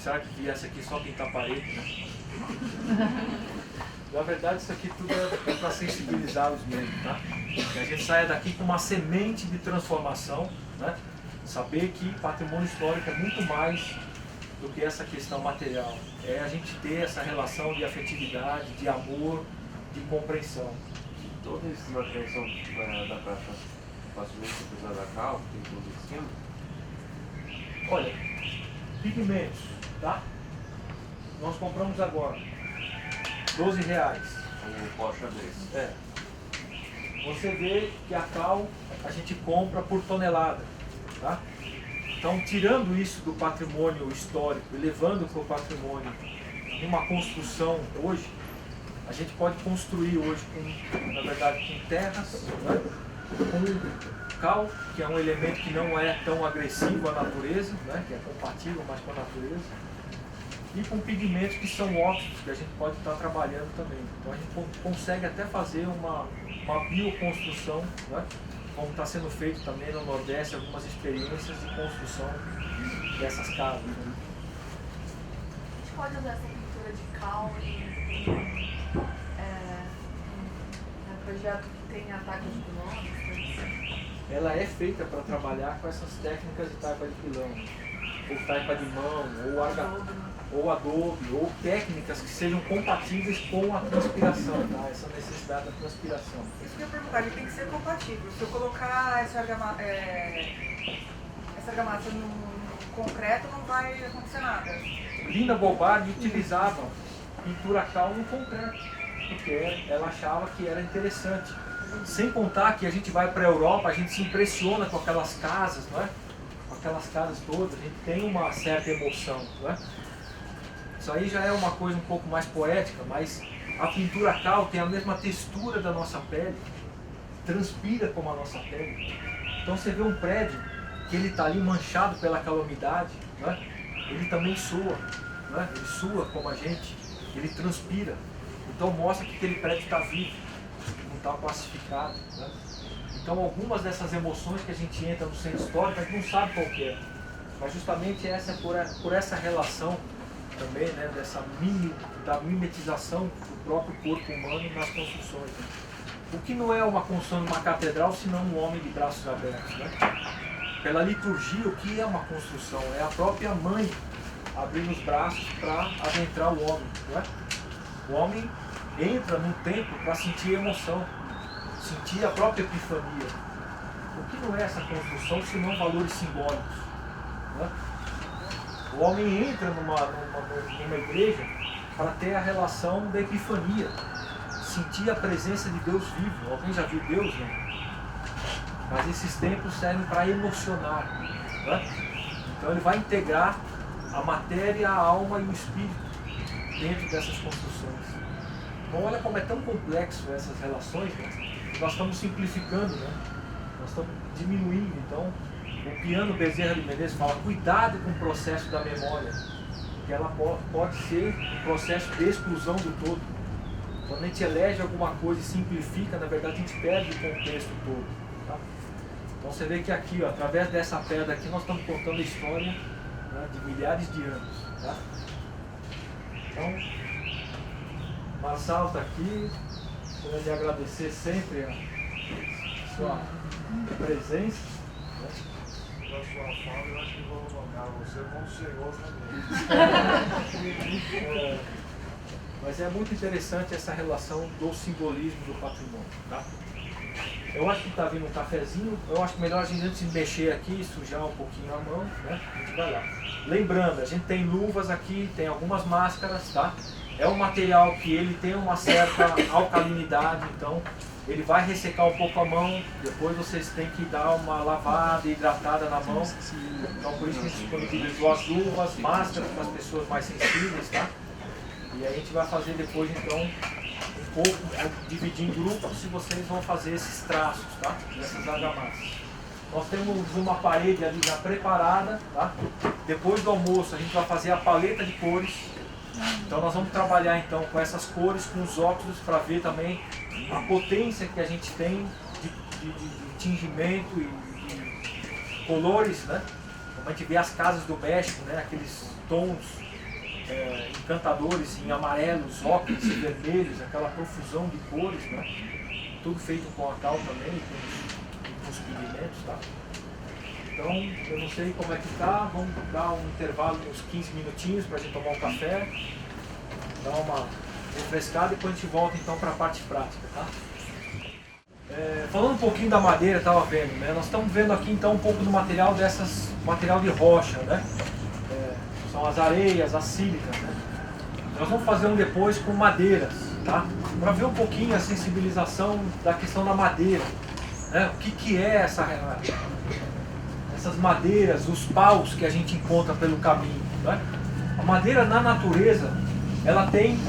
será que viesse aqui só pintar a parede, né? Na verdade, isso aqui tudo é para sensibilizá-los mesmo, tá? Que a gente saia daqui com uma semente de transformação, né? Saber que patrimônio histórico é muito mais do que essa questão material. É a gente ter essa relação de afetividade, de amor, de compreensão. Todos esses materiais são da praça facilmente utilizada da cal, tem tudo em cima? Olha, pigmentos, tá? Nós compramos agora R$12. O pó xadrez. É. Você vê que a cal a gente compra por tonelada, tá? Então, tirando isso do patrimônio histórico e levando para o patrimônio uma construção hoje, a gente pode construir hoje, na verdade, com terras, né? Com cal, que é um elemento que não é tão agressivo à natureza, né? Que é compatível mais com a natureza, e com pigmentos que são óxidos, que a gente pode estar trabalhando também. Então a gente consegue até fazer uma bioconstrução, né? Como está sendo feito também no Nordeste, algumas experiências de construção dessas casas. Né? A gente pode usar essa pintura de cal em projeto que tem ataques de pilões? Ela é feita para trabalhar com essas técnicas de taipa de pilão, ou taipa de mão, ou adobe, ou técnicas que sejam compatíveis com a transpiração, tá? Essa necessidade da transpiração. Isso que eu ia perguntar, ele tem que ser compatível. Se eu colocar essa argamassa no concreto, não vai acontecer nada. Linda Bobardi utilizava pintura cal no concreto, porque ela achava que era interessante. Sem contar que a gente vai para a Europa, a gente se impressiona com aquelas casas, não é? Com aquelas casas todas, a gente tem uma certa emoção, não é? Isso aí já é uma coisa um pouco mais poética, mas a pintura cal tem a mesma textura da nossa pele, transpira como a nossa pele. Então você vê um prédio que ele está ali manchado pelaquela umidade, não é? Ele também sua, não é? Ele sua como a gente, ele transpira. Então mostra que aquele prédio está vivo, não está pacificado. Né? Então algumas dessas emoções que a gente entra no centro histórico, a gente não sabe qual que é. Mas justamente essa é por essa relação também, né, da mimetização do próprio corpo humano nas construções. Né? O que não é uma construção de uma catedral, senão um homem de braços abertos. Né? Pela liturgia, o que é uma construção? É a própria mãe abrindo os braços para adentrar o homem. Né? O homem entra no templo para sentir emoção, sentir a própria epifania. O que não é essa construção, senão valores simbólicos? Né? O homem entra numa igreja para ter a relação da epifania, sentir a presença de Deus vivo. Alguém já viu Deus? Né? Mas esses templos servem para emocionar. Né? Então ele vai integrar a matéria, a alma e o espírito dentro dessas construções. Então olha como é tão complexo essas relações, né? Nós estamos simplificando, né? Nós estamos diminuindo. Então o Piano Bezerra de Menezes fala, cuidado com o processo da memória, que ela pode ser um processo de exclusão do todo. Quando a gente elege alguma coisa e simplifica, na verdade a gente perde o contexto todo. Tá? Então você vê que aqui, ó, através dessa pedra aqui, nós estamos contando a história, né, de milhares de anos. Tá? Então, Marçal está aqui, quero lhe agradecer sempre a sua presença. Né? Da sua fala, eu acho que vou colocar você como senhor também. Mas é muito interessante essa relação do simbolismo do patrimônio. Tá? Eu acho que está vindo um cafezinho, eu acho melhor a gente antes de mexer aqui e sujar um pouquinho a mão, né? A gente vai lá. Lembrando, a gente tem luvas aqui, tem algumas máscaras, tá? É um material que ele tem uma certa alcalinidade, então ele vai ressecar um pouco a mão, depois vocês têm que dar uma lavada, hidratada na mão. Então por isso que a gente disponibilizou as luvas, máscaras para as pessoas mais sensíveis, tá? E aí a gente vai fazer depois então um pouco, dividir em grupos, e vocês vão fazer esses traços, tá? Dessas argamassas. Nós temos uma parede ali já preparada, tá? Depois do almoço a gente vai fazer a paleta de cores. Então nós vamos trabalhar então com essas cores, com os óculos, para ver também a potência que a gente tem de tingimento e de colores, né? Como a gente vê as casas do México, né? Aqueles tons encantadores em amarelos, ocres e vermelhos, aquela profusão de cores, né? Tudo feito com a cal também, com os pigmentos, tá? Então, eu não sei como é que tá, vamos dar um intervalo de uns 15 minutinhos para a gente tomar um café, dar uma refrescada e depois a gente volta então para a parte prática, tá? Falando um pouquinho da madeira, estava vendo, né? Nós estamos vendo aqui então um pouco do material material de rocha, né? São as areias, as sílicas, né? Nós vamos fazer um depois com madeiras, tá? Para ver um pouquinho a sensibilização da questão da madeira, né? O que é essas madeiras, os paus que a gente encontra pelo caminho, né? A madeira na natureza, ela tem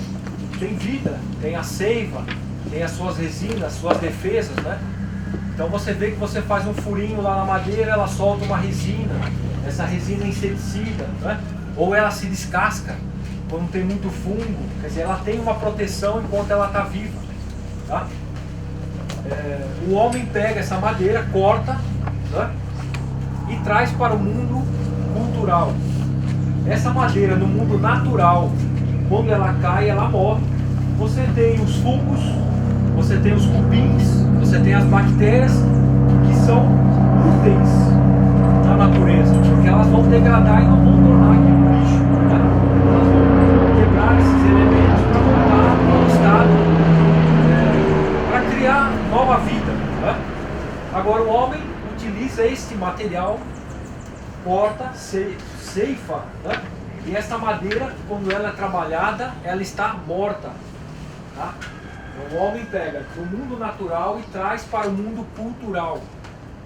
vida, tem a seiva, tem as suas resinas, suas defesas, né? Então você vê que você faz um furinho lá na madeira, ela solta uma resina, essa resina é inseticida, né? Ou ela se descasca quando tem muito fungo, quer dizer, ela tem uma proteção enquanto ela está viva, tá? O homem pega essa madeira, corta, né? E traz para o mundo cultural. Essa madeira no mundo natural, quando ela cai, ela morre. Você tem os fungos, você tem os cupins, você tem as bactérias que são úteis na natureza, porque elas vão degradar e não vão tornar aquilo lixo, né? Elas vão quebrar esses elementos para voltar ao estado, para criar nova vida, né? Agora o homem utiliza este material, corta, ceifa, né? E essa madeira, quando ela é trabalhada, ela está morta, tá? Então, o homem pega do mundo natural e traz para o mundo cultural.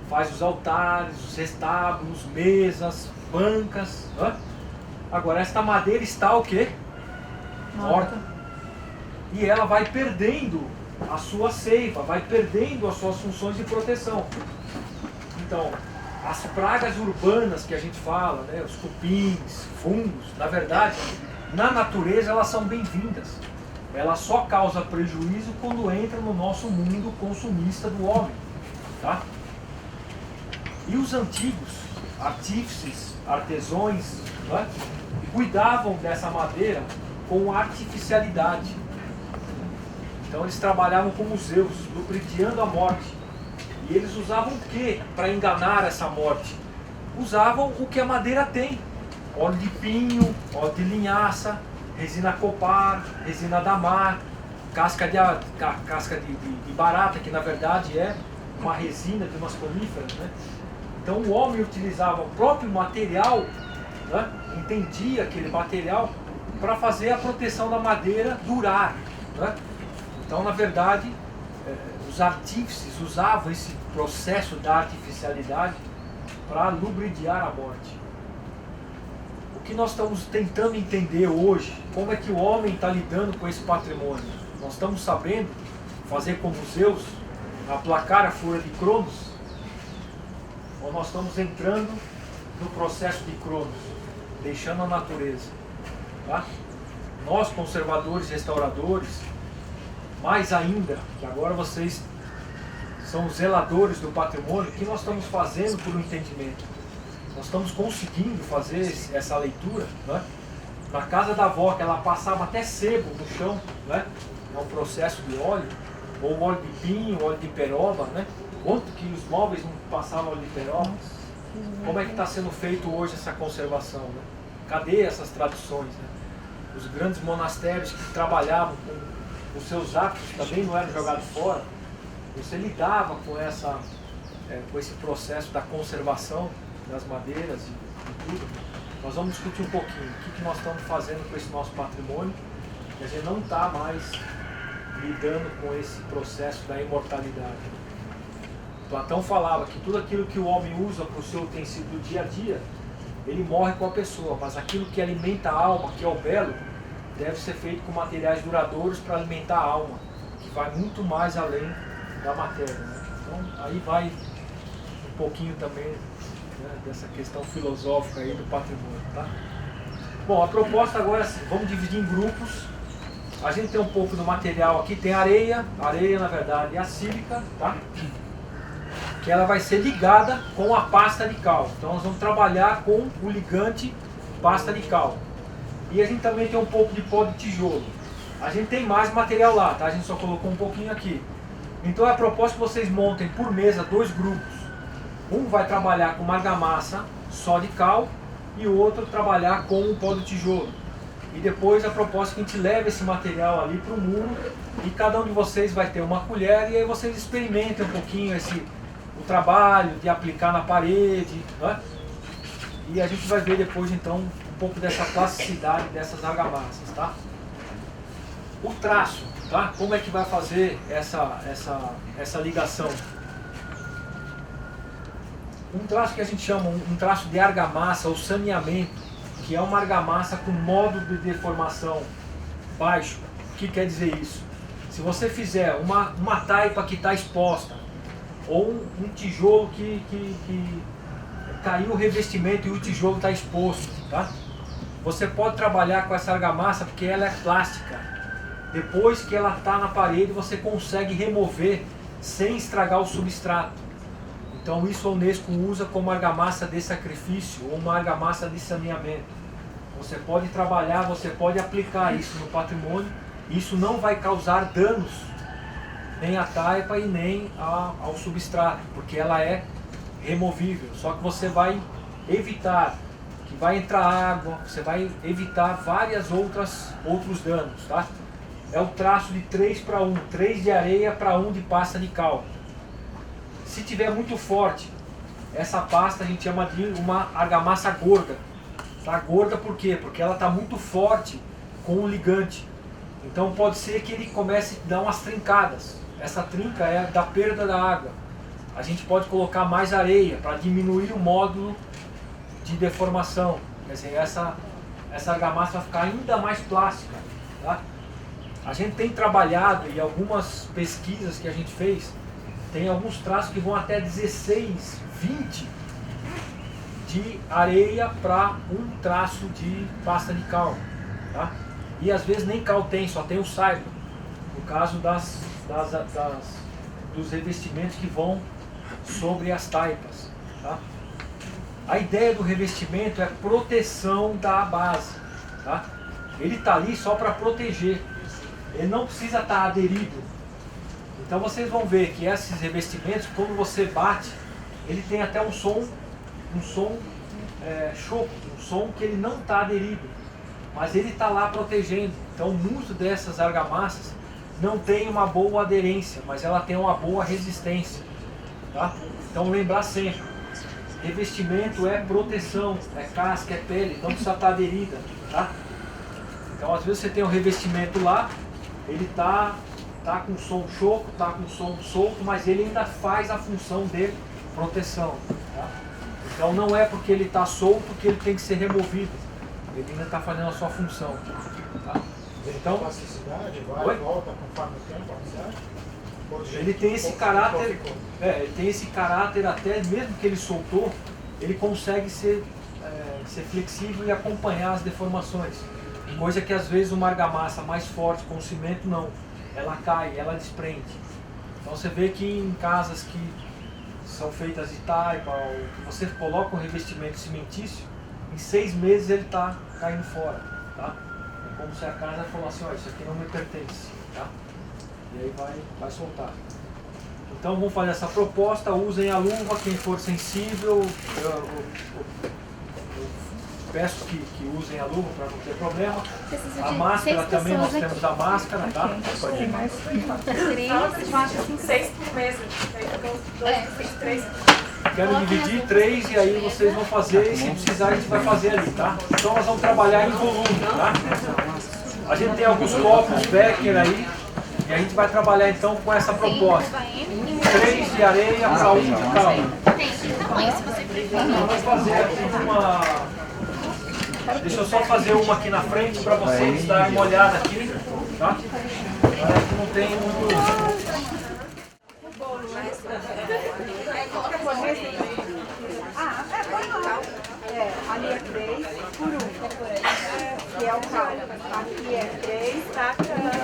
Faz os altares, os retábulos, mesas, bancas, né? Agora esta madeira está o quê? Morta. E ela vai perdendo a sua seiva, vai perdendo as suas funções de proteção. Então, as pragas urbanas que a gente fala, né, os cupins, fungos, na verdade, na natureza elas são bem-vindas. Ela só causa prejuízo quando entra no nosso mundo consumista do homem, tá? E os antigos artífices, artesãos, né, cuidavam dessa madeira com artificialidade. Então eles trabalhavam como Zeus, lubrificando a morte. E eles usavam o que para enganar essa morte? Usavam o que a madeira tem: óleo de pinho, óleo de linhaça, resina copar, resina damar, casca de barata, que na verdade é uma resina de umas coníferas, né? Então o homem utilizava o próprio material, né? Entendia aquele material para fazer a proteção da madeira durar, né? Então na verdade os artífices usavam esse processo da artificialidade para lubrificar a morte. O que nós estamos tentando entender hoje, como é que o homem está lidando com esse patrimônio? Nós estamos sabendo fazer como Zeus, aplacar a fúria de Cronos? Ou nós estamos entrando no processo de Cronos, deixando a natureza? Tá? Nós, conservadores, restauradores, mais ainda, que agora vocês são os zeladores do patrimônio, o que nós estamos fazendo por um entendimento? Nós estamos conseguindo fazer essa leitura, né? Na casa da avó, que ela passava até sebo no chão, né? É um processo de óleo, ou óleo de pinho, óleo de peroba, né? Quanto que os móveis não passavam óleo de peroba? Como é que está sendo feito hoje essa conservação, né? Cadê essas tradições, né? Os grandes monastérios que trabalhavam com os seus hábitos também não eram jogados fora. Você lidava com esse processo da conservação das madeiras e tudo. Nós vamos discutir um pouquinho o que nós estamos fazendo com esse nosso patrimônio. A gente não está mais lidando com esse processo da imortalidade. Platão falava que tudo aquilo que o homem usa para o seu utensílio do dia a dia, ele morre com a pessoa, mas aquilo que alimenta a alma, que é o belo, deve ser feito com materiais duradouros para alimentar a alma, que vai muito mais além da matéria, né? Então aí vai um pouquinho também, né, dessa questão filosófica aí do patrimônio, tá? Bom, a proposta agora é assim, vamos dividir em grupos. A gente tem um pouco do material aqui, tem areia na verdade é a sílica, tá? Que ela vai ser ligada com a pasta de cal. Então nós vamos trabalhar com o ligante pasta de cal. E a gente também tem um pouco de pó de tijolo. A gente tem mais material lá, tá? A gente só colocou um pouquinho aqui. Então é a proposta que vocês montem por mesa 2 grupos. Um vai trabalhar com uma argamassa só de cal e o outro trabalhar com o pó de tijolo. E depois a proposta é que a gente leve esse material ali para o muro e cada um de vocês vai ter uma colher e aí vocês experimentem um pouquinho o trabalho de aplicar na parede, né? E a gente vai ver depois então um pouco dessa plasticidade dessas argamassas, tá? O traço, tá? Como é que vai fazer essa ligação? Um traço que a gente chama um traço de argamassa ou saneamento, que é uma argamassa com modo de deformação baixo. O que quer dizer isso? Se você fizer uma taipa que está exposta, ou um tijolo que caiu o revestimento e o tijolo está exposto, tá? Você pode trabalhar com essa argamassa porque ela é plástica. Depois que ela está na parede, você consegue remover sem estragar o substrato. Então isso a Unesco usa como argamassa de sacrifício ou uma argamassa de saneamento. Você pode trabalhar, você pode aplicar isso no patrimônio. Isso não vai causar danos nem à taipa e nem ao substrato, porque ela é removível. Só que você vai evitar que vai entrar água, você vai evitar outros danos, tá? É o traço de 3 para 1, 3 de areia para 1 de pasta de cal. Se tiver muito forte, essa pasta a gente chama de uma argamassa gorda. Tá gorda por quê? Porque ela está muito forte com o ligante. Então pode ser que ele comece a dar umas trincadas. Essa trinca é da perda da água. A gente pode colocar mais areia para diminuir o módulo de deformação. Quer dizer, essa argamassa vai ficar ainda mais plástica. Tá? A gente tem trabalhado e algumas pesquisas que a gente fez, tem alguns traços que vão até 16, 20 de areia para um traço de pasta de cal. Tá? E às vezes nem cal tem, só tem o saibro. No caso dos revestimentos que vão sobre as taipas. Tá? A ideia do revestimento é proteção da base. Tá? Ele está ali só para proteger. Ele não precisa estar aderido. Então vocês vão ver que esses revestimentos, quando você bate, ele tem até um som choco, um som que ele não está aderido, mas ele está lá protegendo. Então muito dessas argamassas não tem uma boa aderência, mas ela tem uma boa resistência. Tá? Então lembrar sempre, revestimento é proteção, é casca, é pele, não precisa estar aderida. Tá? Então às vezes você tem um revestimento lá, ele está com som choco, está com som solto, mas ele ainda faz a função de proteção. Tá? Então não é porque ele está solto que ele tem que ser removido. Ele ainda está fazendo a sua função. Tá? Então, Plasticidade, vai e volta conforme o tempo, amizade? ele tem esse caráter, ele tem esse caráter até mesmo que ele soltou, ele consegue ser flexível e acompanhar as deformações. Coisa que às vezes uma argamassa mais forte com cimento não. Ela cai, ela desprende. Então você vê que em casas que são feitas de taipa, ou que você coloca um revestimento cimentício, em 6 meses ele está caindo fora. Tá? É como se a casa falasse, ó, isso aqui não me pertence. Tá? E aí vai soltar. Então vamos fazer essa proposta, usem a luva, quem for sensível, eu peço que usem a luva para não ter problema. A máscara também, nós temos a máscara, tá? Pode ir. 6 por mesa. Aí 3. Quero dividir 3 e aí vocês vão fazer, e se precisar a gente vai fazer ali, tá? Então nós vamos trabalhar em volume, tá? A gente tem alguns copos Becker aí, e a gente vai trabalhar então com essa proposta. 3 de areia para 1 de cal. Vamos fazer aqui uma... Deixa eu só fazer uma aqui na frente para vocês darem uma olhada aqui, tá? Aqui não tem muito... Ali é 3 por 1. Que é o cal. Aqui é 3, tá?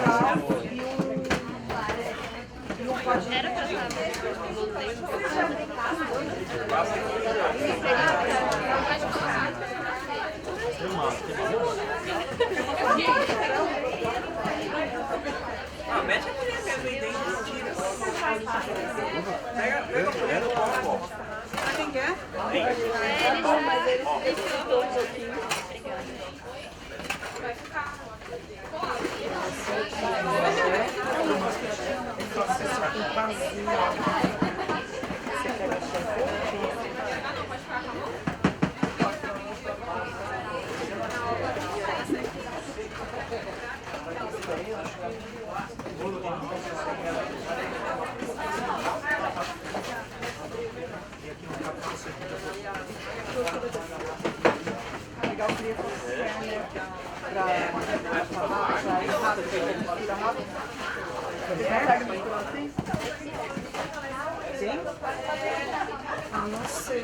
Cal e um pode... Era pra Quem quer? Mas ele fritou um pouquinho. Vai ficar. Legal, eu queria pra ir rápido, tira rápido. Você consegue misturar assim? Sim? Ah, não sei.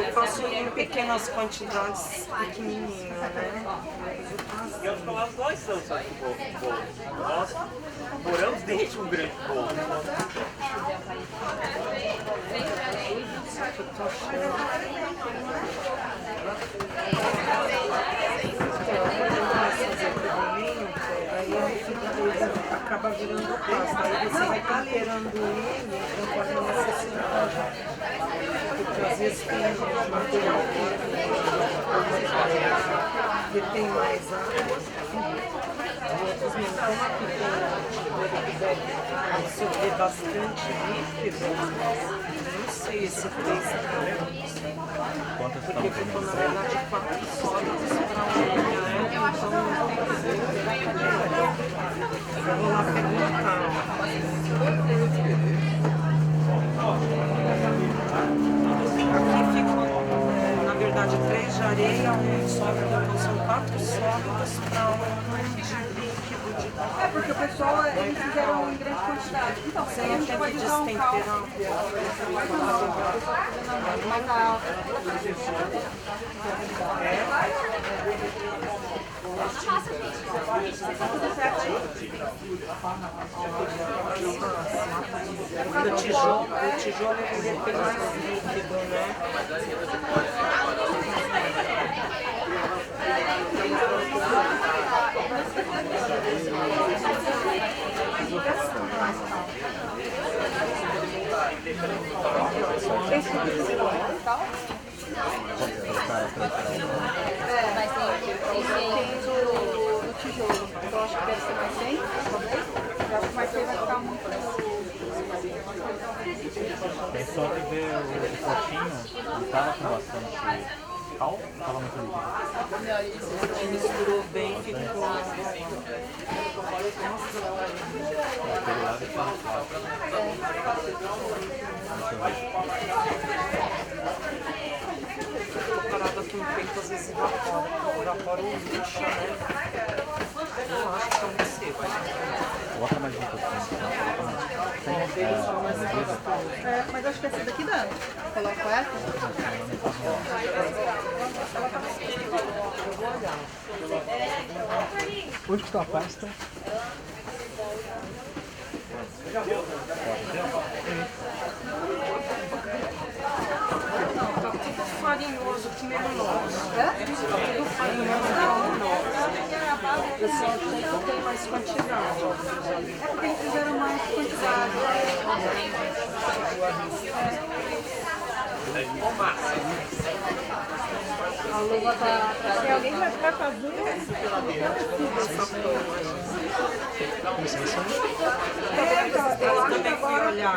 Eu faço em pequenas quantidades, pequenininho, né? E eu falar os dois são só que bolo. Nós moramos dentro de um grande bolo. Aí ele acaba virando pasta. Aí você vai temperando ele conforme a necessidade. Porque às vezes tem material que tem mais água. Outros não. Como aqui tem deve absorver bastante líquido, não sei esse preço. Porque ficou na verdade 4 sólidos para uma, né? Então eu vou lá perguntar. Aqui ficou, na verdade, 3 de areia, 1 sólido, então são 4 sólidos para 1 de líquido de É, porque o pessoal, eles fizeram em grande quantidade. Então, Sem a gente até pode que usar um caldo. destemperar um pouco. Mas a... O tijolo ele tem mais líquido, né? Vai ser do tijolo. Eu acho que deve ser mais 100, talvez. Eu acho que mais 100 vai ficar muito... É só que ver o potinho, não tava com bastante cal, tava muito líquido. Que misturou bem, ficou. Aquele lado que tá no cal. Parada aqui no peito, às vezes evapora o lixo, né? Eu acho que tá muito seco. Bota mais um pouquinho, coloca mais. É, mas acho que essa daqui dá. Coloco essa. Onde que está a pasta? Tá tudo farinhoso, que melhor. Tudo farinhoso, que melhor. Eu só sei que não tem mais quantidade. É porque eles fizeram mais quantidade. A luva tá... Se alguém vai ficar com as unhas, Eu também fui olhar.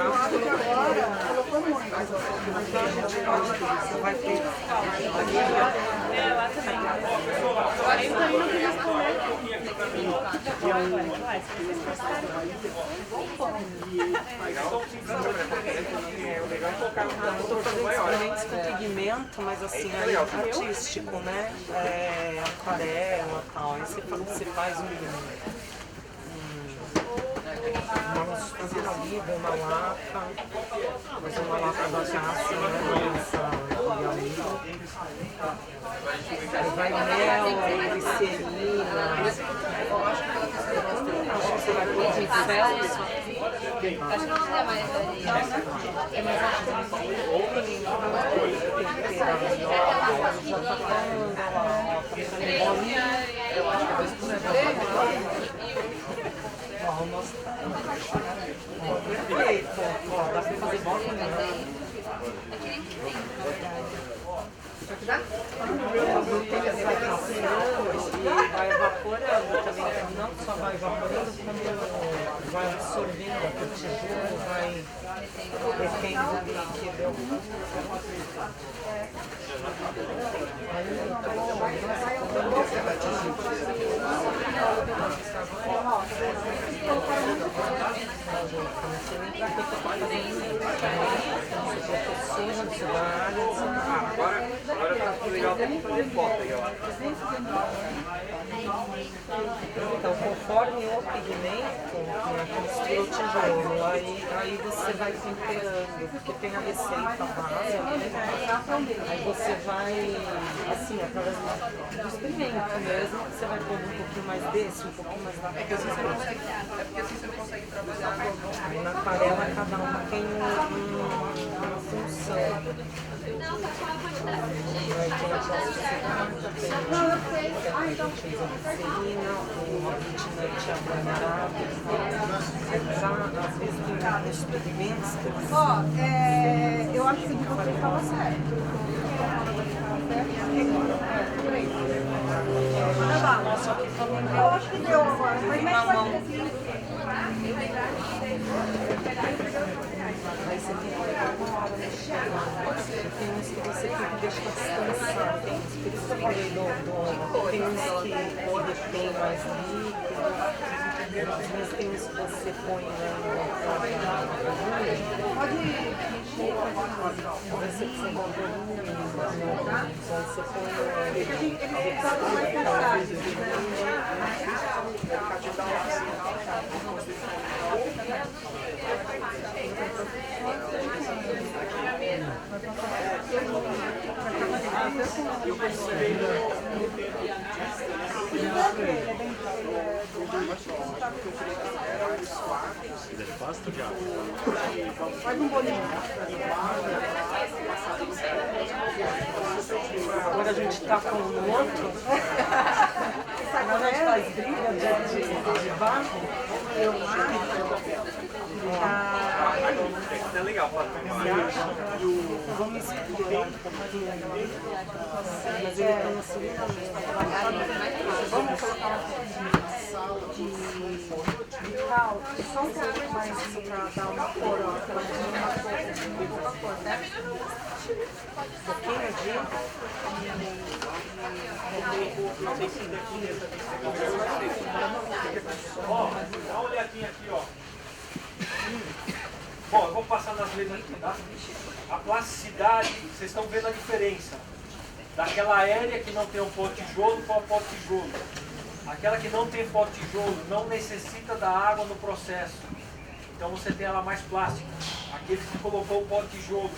colocou muito. Então a gente pode ver. Você vai ter. Aí também não queria comer. Eu estou fazendo experimentos com pigmento, mas assim, é artístico, né? É, aquarela e tal. Aí você faz uma vida, uma lata, mas uma lata da caça, né? Aí vai mel, glicerina. Acho que você vai pôr pincel. Acho que não é mais Ó, o nosso tá perfeito. Ó, dá pra fazer bolinha. Ele vai calcinando e vai evaporando também. Não só vai evaporando, como vai absorvendo a cortijona, vai derretendo o líquido. Agora tá legal pra fazer foto aí, ó. Então, conforme o pigmento, mistura o tijolo, aí você vai temperando, porque tem a receita base, né? Aí você vai, assim, através do experimento mesmo, você vai pôr um pouquinho mais desse, um pouquinho mais daquele. É porque assim você não consegue trabalhar. Aí na aquarela cada uma tem uma função. Aí tem a plasticidade, tem a gente usa glicerina, o aglutinante abraçado. Às vezes tem alguns experimentos que eles... Ó, eu acho que você estava certo. Só que também Eu acho que deu agora, mas na mão. Aí você tem que pegar com água mexendo. Tem uns que você tem que deixar descansar. Tem uns que eu falei tem uns que retém mais líquido. Mas tem uns que você põe na pode mexer, você precisa dar volume, então você põe ele sabe mais pesado. Faz um bolinho. Agora a gente tá com o outro. Agora a gente faz briga de barro. É legal pra Vamos explorar um pouquinho. Mas ele tá na segunda mesa. Vamos colocar de cal, só um pouco mais para dar uma cor, ó. Aquela uma cor, né? Um pouquinho de... Ó, dá uma olhadinha aqui, ó. Bom, eu vou passar nas letras aqui, tá? A plasticidade, vocês estão vendo a diferença daquela aérea que não tem um pó tijolo para o pó tijolo. Aquela que não tem pó tijolo não necessita da água no processo. Então você tem ela mais plástica. Aquele que colocou o pó tijolo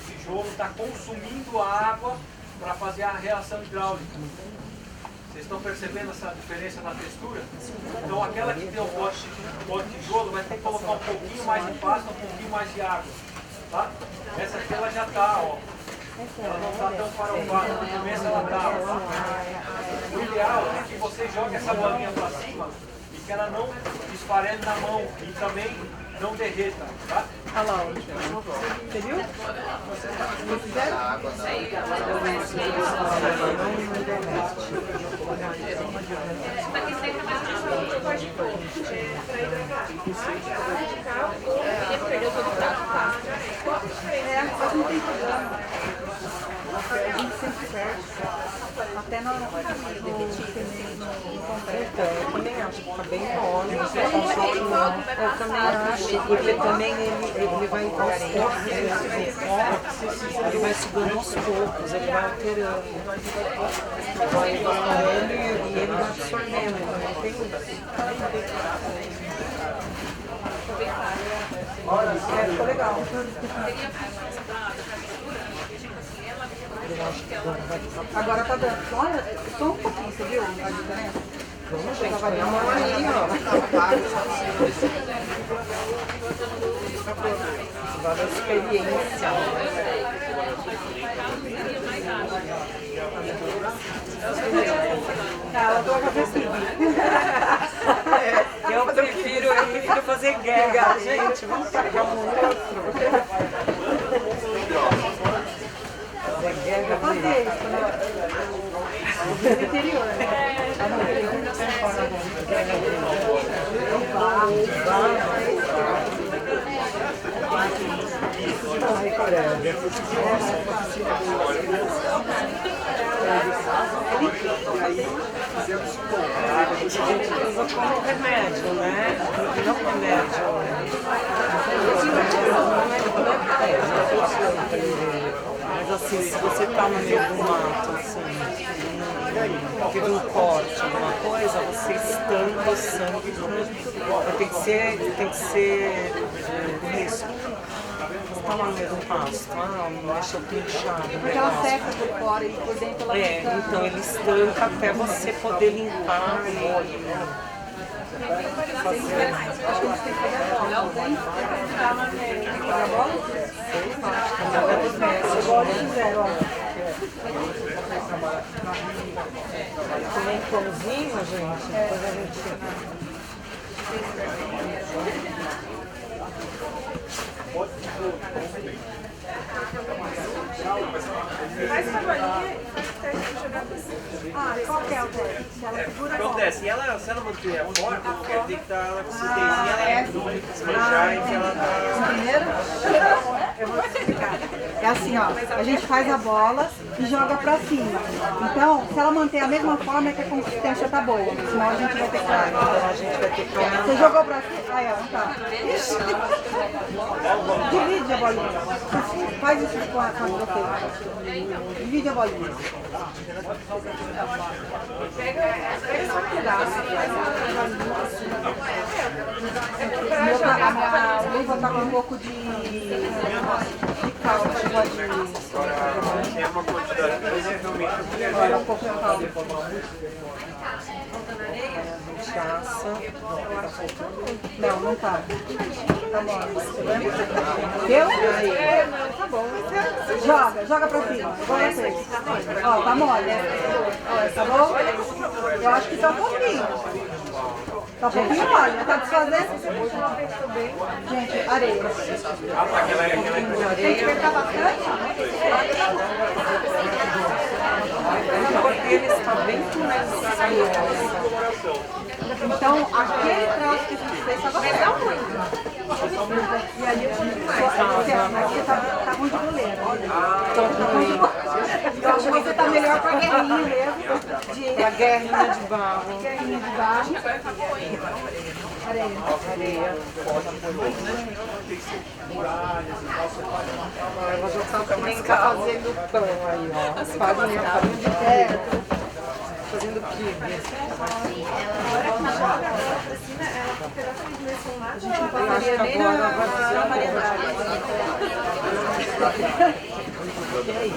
está consumindo a água para fazer a reação hidráulica. Vocês estão percebendo essa diferença na textura? Então aquela que tem o pó tijolo vai ter que colocar um pouquinho mais de pasta, um pouquinho mais de água. Tá? Essa aqui ela já está, ó. Ela não está tão farofada, no começo ela está. O ideal é que você jogue essa bolinha para cima e que ela não esfarele na mão e também não derreta, tá? Olha lá, você viu? Vocês fizeram? Mas não tem problema. A gente sempre perde. Até no Eu também acho que tá bem mole. Eu também acho, porque também ele vai aos poucos, ele vai sugando aos poucos, ele vai alterando. Vai evaporando e ele vai absorvendo, não tem isso. É, ficou legal. Agora tá dando. Olha, só um pouquinho, você viu a diferença? Vamos, gente, põe a mão aí, ó. Vale a experiência. Ela toca assim. Eu prefiro fazer guerra, gente. Vamos tacar um no outro. Fazer guerra Fazer isso, né? No interior, né? A gente usa como remédio, né? Não remédio. Mas assim, se você tá no meio do mato, assim, teve um corte, alguma coisa, você estanca o sangue. Tem que ser risco. Você tá lá no meio do pasto, não deixa pinchado. Porque ela seca por fora e por dentro ela fica... Então ele estanca até você poder limpar e fazer. Acho que a gente tem que fazer a bola, tem? Fazer a bola? Sei, bola de zero, ó. Tem um pãozinho, gente, depois a gente... Faz uma bolinha e faz teste de jogar pra cima. Ah, qual que é o teste? Se ela segura a bola. Acontece, se ela manter a forma, quer dizer que tá na consistência, ela desmanchar e que ela tá... Primeiro, eu vou te explicar. É assim, ó, a gente faz a bola e joga pra cima. Então, se ela manter a mesma forma, é que a consistência tá boa. Senão a gente vai ter que... Você jogou pra cima? Ah, é, não tá. Ixi. Divide a bolinha. Faz isso com a você. Divide a bolinha. Pega só um pedaço. A luva tá com um pouco de calça, Agora tem uma quantidade provavelmente agora um pouco de calça. Não, não tá. Tá bom. Deu? Tá bom. Joga pra cima. Joga pra cima. Ó, tá mole. Ó, tá bom? Eu acho que tá um pouquinho. Tá um pouquinho mole, tá desfazendo? Gente, areia. Tem que apertar bastante? Porque ele está bem Então, aquele traço que a gente fez estava legal muito. E ali eu fui demais. Mas você tá ruim de goleiro. Eu acho que você tá melhor pra guerrinha mesmo. A guerrinha de barro. Guerrinha de barro. Areia. Ela já tá também fazendo pão aí, ó. Farinha de terra. Fazendo quibe. A gente não passaria nem na variedade. Que é isso?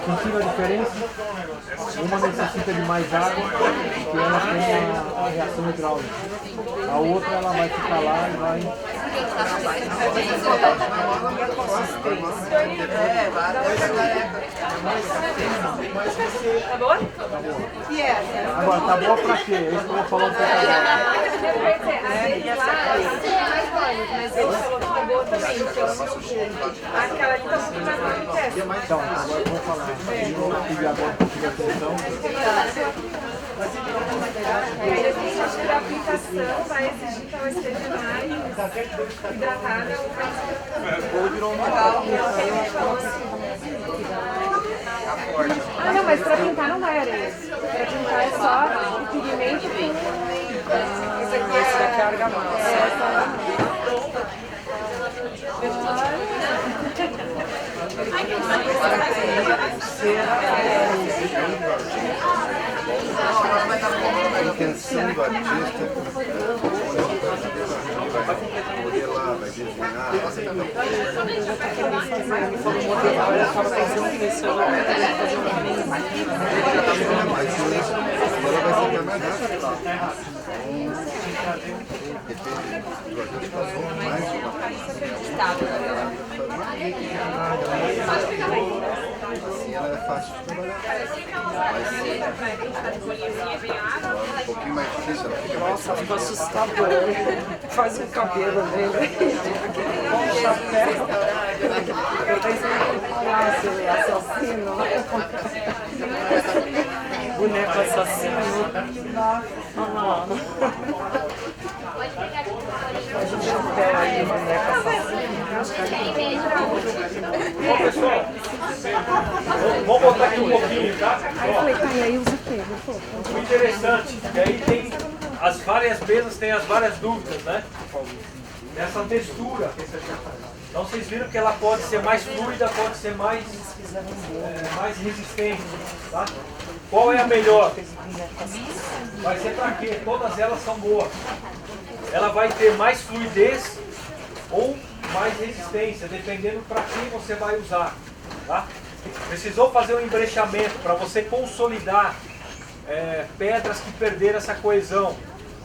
Sentiu a diferença? Uma necessita de mais água, porque ela tem a reação hidráulica. A outra ela vai ficar lá e vai... Tá bom? E essa? Agora, tá boa pra quê? É isso que eu vou falar um pouco agora. Mas ele falou que tá boa também, então aquela ali tá muito mais boa que essa. Então, agora eu vou falar. Eu vou pedir agora um pouco de atenção. Aí a gente acha que a aplicação vai exigir que ela esteja mais hidratada ou virou uma Ah, não, mas pra pintar não vai areia. Pra pintar é só o pigmento com... Esse aqui é a argamassa. A intenção do artista é modelar, vai desenhar. Eu já tô querendo fazer, ele falou modelar, eu tava pensando nisso, eu já tô querendo fazer um caminho. Ela vai ser mais rápido. Depende do projeto, passou mais assim ela é fácil de trabalhar. Um pouquinho mais difícil, ela fica mais Nossa, ficou assustador. Faz o cabelo dele. Um chapéu. Eu pensei em falar assim, assassino. Boneco assassino. Ah, a gente chapéu aí, boneco assassino. Bom, pessoal, vamos botar aqui um pouquinho, tá? Ó, E aí usa o quê? o interessante, que aí tem as várias mesas, tem as várias dúvidas, né? Essa textura. Então vocês viram que ela pode ser mais fluida, pode ser mais resistente, tá? Qual é a melhor? Vai ser para quê? Todas elas são boas. Ela vai ter mais fluidez ou mais resistência, dependendo para quem você vai usar, tá? Precisou fazer um embrechamento para você consolidar pedras que perderam essa coesão.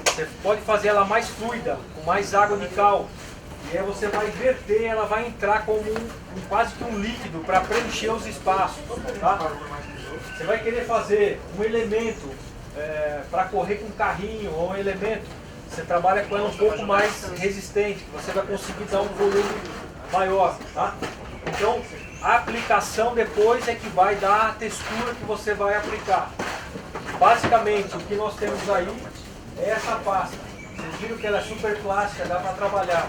Você pode fazer ela mais fluida, com mais água de cal. E aí você vai verter, ela vai entrar como quase que um líquido para preencher os espaços, tá? Você vai querer fazer um elemento para correr com um carrinho ou um elemento, você trabalha com ela um pouco mais resistente, você vai conseguir dar um volume maior, tá? Então, a aplicação depois é que vai dar a textura que você vai aplicar. Basicamente, o que nós temos aí é essa pasta. Vocês viram que ela é super plástica, dá para trabalhar.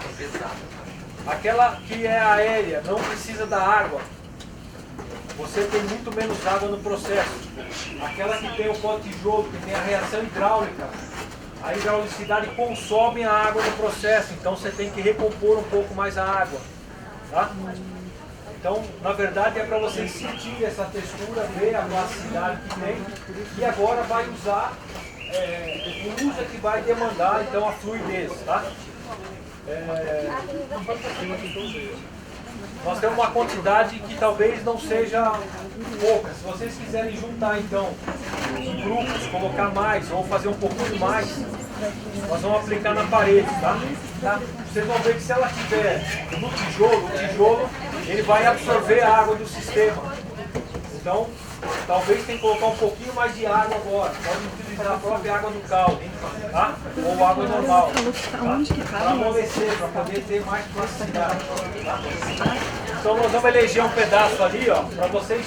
Aquela que é aérea, não precisa da água. Você tem muito menos água no processo. Aquela que tem o pó de tijolo, que tem a reação hidráulica, a hidraulicidade consome a água no processo, então você tem que recompor um pouco mais a água, tá? Então, na verdade, é para você sentir essa textura, ver a plasticidade que tem, e agora vai usar o uso que vai demandar então a fluidez, tá? Nós temos uma quantidade que talvez não seja pouca. Se vocês quiserem juntar então em grupos, colocar mais ou fazer um pouquinho mais, nós vamos aplicar na parede, tá? Vocês vão ver que se ela tiver no tijolo, o tijolo ele vai absorver a água do sistema. Então, talvez tenha que colocar um pouquinho mais de água agora. Pode utilizar a própria água do cal, tá? Ou água normal, tá? Para amolecer, para poder ter mais plasticidade, tá? Então nós vamos eleger um pedaço ali, ó, para vocês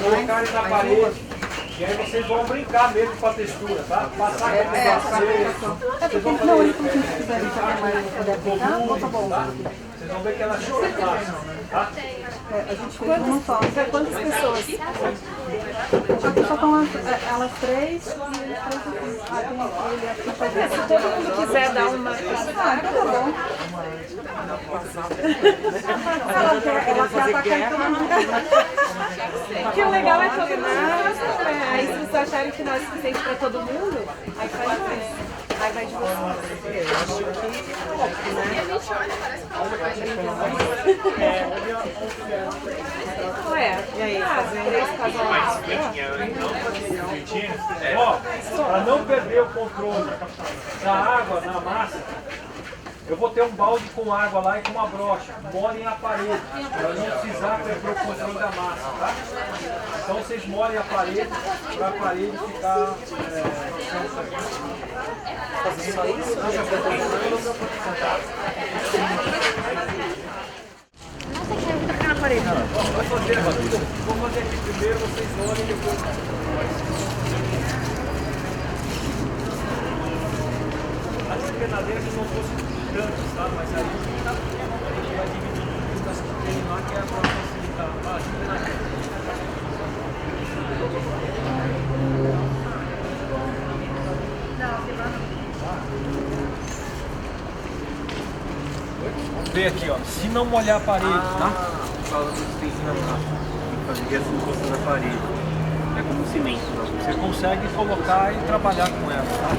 colocarem na parede. E aí vocês vão brincar mesmo com a textura, tá? Passar aqui para vocês vão fazer volume, tá? Vocês vão ver que ela é super fácil, tá? A gente fez uma só. Quantas pessoas? Aqui só estão elas três e eles três aqui. Tem ele aqui pra ver. Se todo mundo quiser dar uma... Ah, então tá bom. Ela quer atacar todo mundo. Porque o legal é todo mundo, né? Aí se vocês acharem que não é suficiente pra todo mundo, aí faz mais. Aí vai de você. Eu acho que, né? E aí, fazer 3 casais. Ó, para não perder o controle da água na massa, eu vou ter um balde com água lá e com uma brocha. Molhem a parede, para não precisar perder o controle da massa, tá? Então vocês molhem a parede, para a parede ficar... Fazer só isso? Vou fazer aqui primeiro, vocês molhem e depois... As despenadeiras não fossem tantas, tá? Mas aí a gente vai dividir as que tem lá, que é para facilitar. Ah, despenadeira. Vamos ver aqui, ó. Se não molhar a parede, tá? Fala que tem que fazer essa função na parede. É como cimento, não? Você consegue colocar e trabalhar com ela, tá?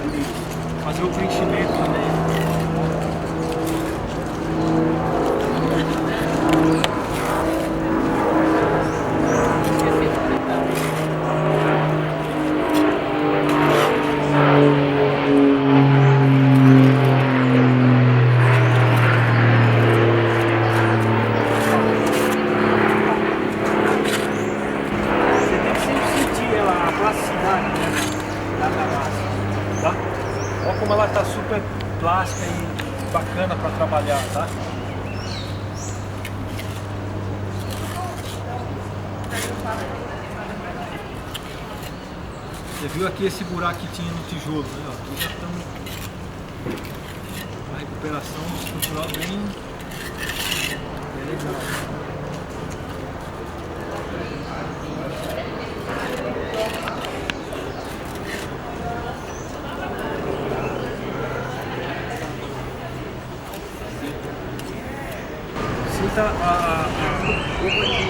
Fazer o preenchimento também. Olha como ela está super plástica e bacana para trabalhar, tá? Você viu aqui esse buraco que tinha no tijolo, né? Aqui já estamos uma recuperação estrutural bem legal. Sinta a roupa de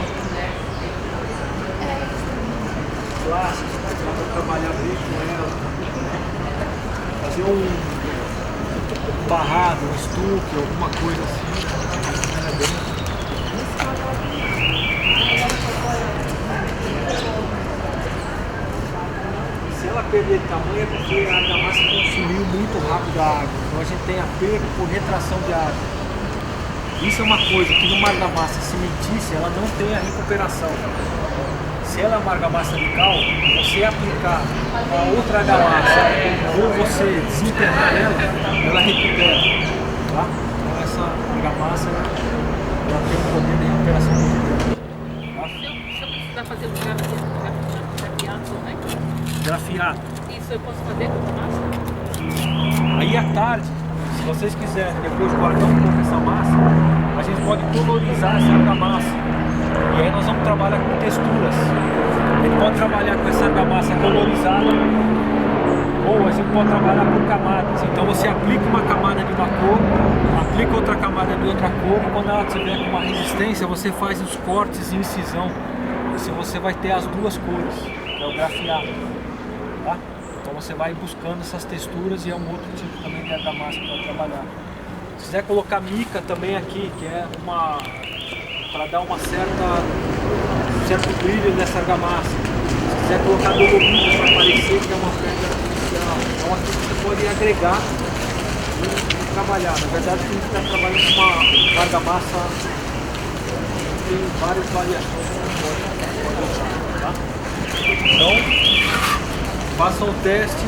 plástico, para trabalhar bem com ela, fazer um barrado, um estuque, alguma coisa assim. Se ela perder tamanho é porque a argamassa consumiu muito rápido a água, então a gente tem a perda por retração de água. Isso é uma coisa que numa argamassa cimentícia ela não tem a recuperação. Se ela é uma argamassa de cal, você aplicar uma outra argamassa ou você desenterrar ela recupera. Tá? Então essa argamassa ela tem um poder de recuperação muito grande. Tá? Se eu precisar fazer um grafiato também? Grafiato. Isso eu posso fazer com massa? Aí à tarde, se vocês quiserem depois guardar um pouco essa massa, a gente pode colorizar essa argamassa. E aí nós vamos trabalhar com texturas. A gente pode trabalhar com essa argamassa colorizada ou a gente pode trabalhar por camadas. Então você aplica uma camada de uma cor, aplica outra camada de outra cor e quando ela tiver com uma resistência você faz os cortes e incisão. Assim você vai ter as duas cores, que é o grafiado. Tá? Então você vai buscando essas texturas e é um outro tipo também de argamassa para trabalhar. Se quiser colocar mica também aqui, que é uma para dar uma certo brilho nessa argamassa. Se quiser colocar dolomita para parecer que é uma pedra artificial. Então aqui você pode agregar e trabalhar. Na verdade a gente está trabalhando com uma argamassa que tem várias variações que pode usar. Tá? Então façam o teste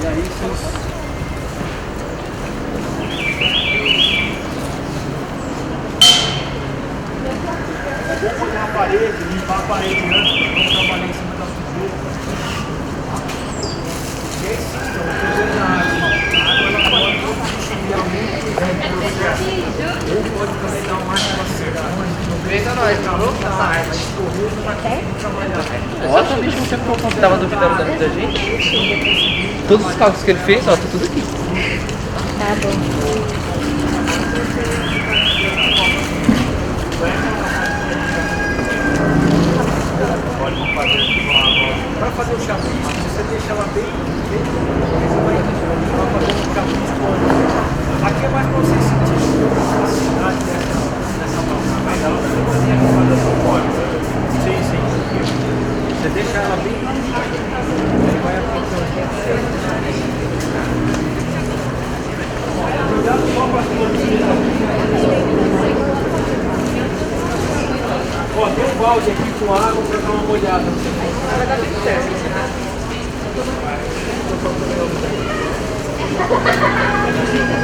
e aí vocês. É bom fazer uma parede, limpar a parede antes, não trabalhar em cima da sujeira. E aí sim, então, sujeira na água. A água ela pode consumir muito ou pode também dar uma armação. Veja nós, tá louco? Vai escorrer e vai conseguir trabalhar. Ó, também não sei como você tava duvidando da vida da gente. Todos os cálculos que ele fez, ó, tá tudo aqui. Tá bom. Para fazer o chapisco, você deixa ela bem você vai fazer um chapisco antes. Aqui é mais para você sentir a cidade dessa mão. Sim, sim. Você deixa ela bem e vai aplicando. Cuidado só com as flores. Ó, tem um balde aqui com água para dar uma molhada. Vai dar bem certo.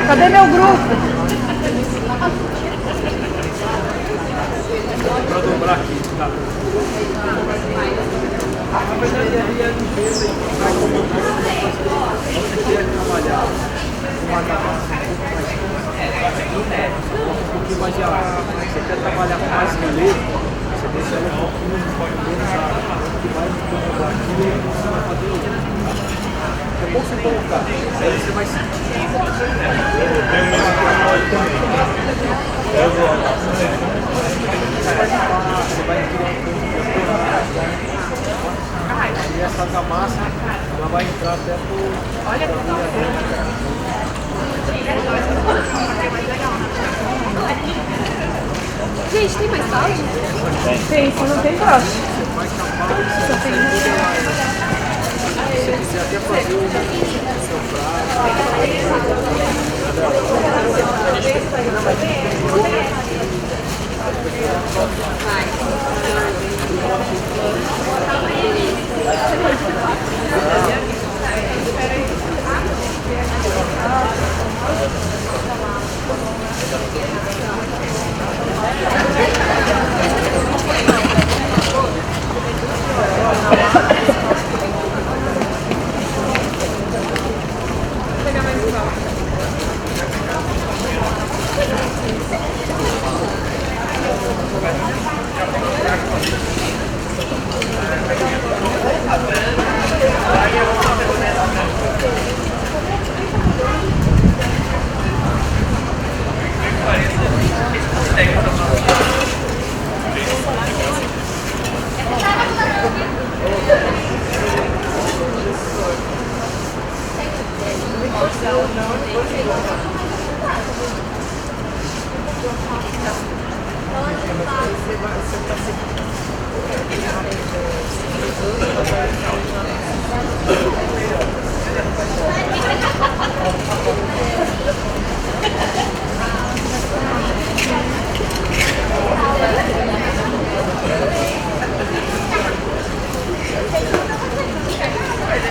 Cadê meu grupo? Para dobrar aqui, tá? Na verdade, é a limpeza e vai você quer trabalhar uma argamassa um pouquinho mais de água. Você quer trabalhar com mais relevo, você deixa ela um pouquinho menos água. Que vai colocar aqui e você vai fazer outro. É bom você colocar, aí você vai sentir. Você vai criar um pouco de e essa argamassa ela vai entrar até pro. Olha que gente, tem mais balde? Tem, só não tem broche. Você vai tapar e você consegue modelar. Se você quiser até fazer o seu prato.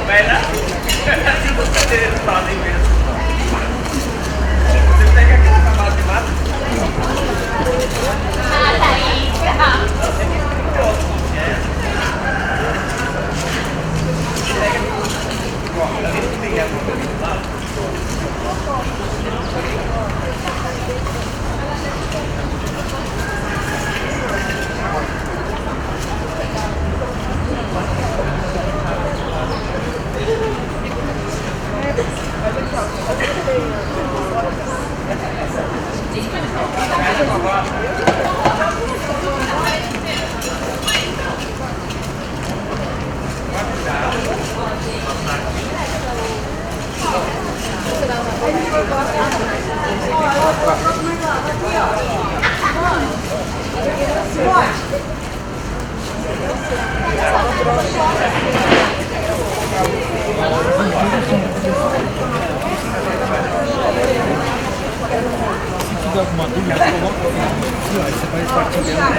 Vai lá. Vocês fazem mesmo. Você pega aquela camada de mata. Ah, tá aí. Se tiver alguma dúvida, coloca aqui, ó, você vai partilhando.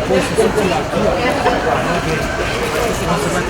Pô, se você tirar aqui, ó, você vai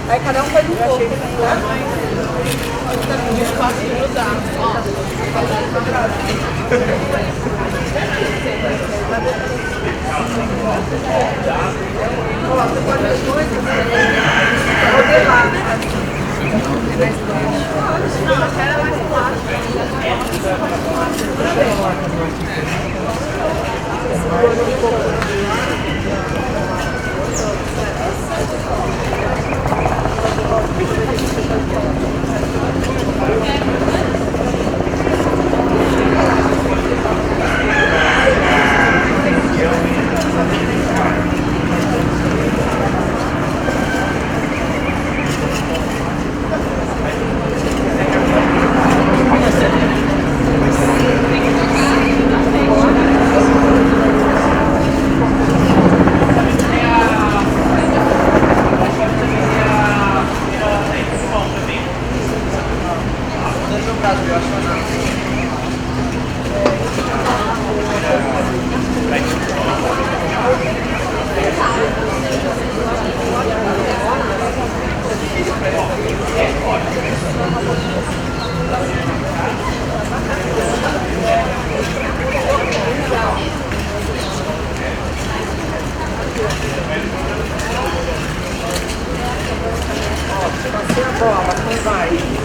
Aí cada um faz um pouco, né? Ó, você pode ver as coisas, modelar, né? Bola, não vai.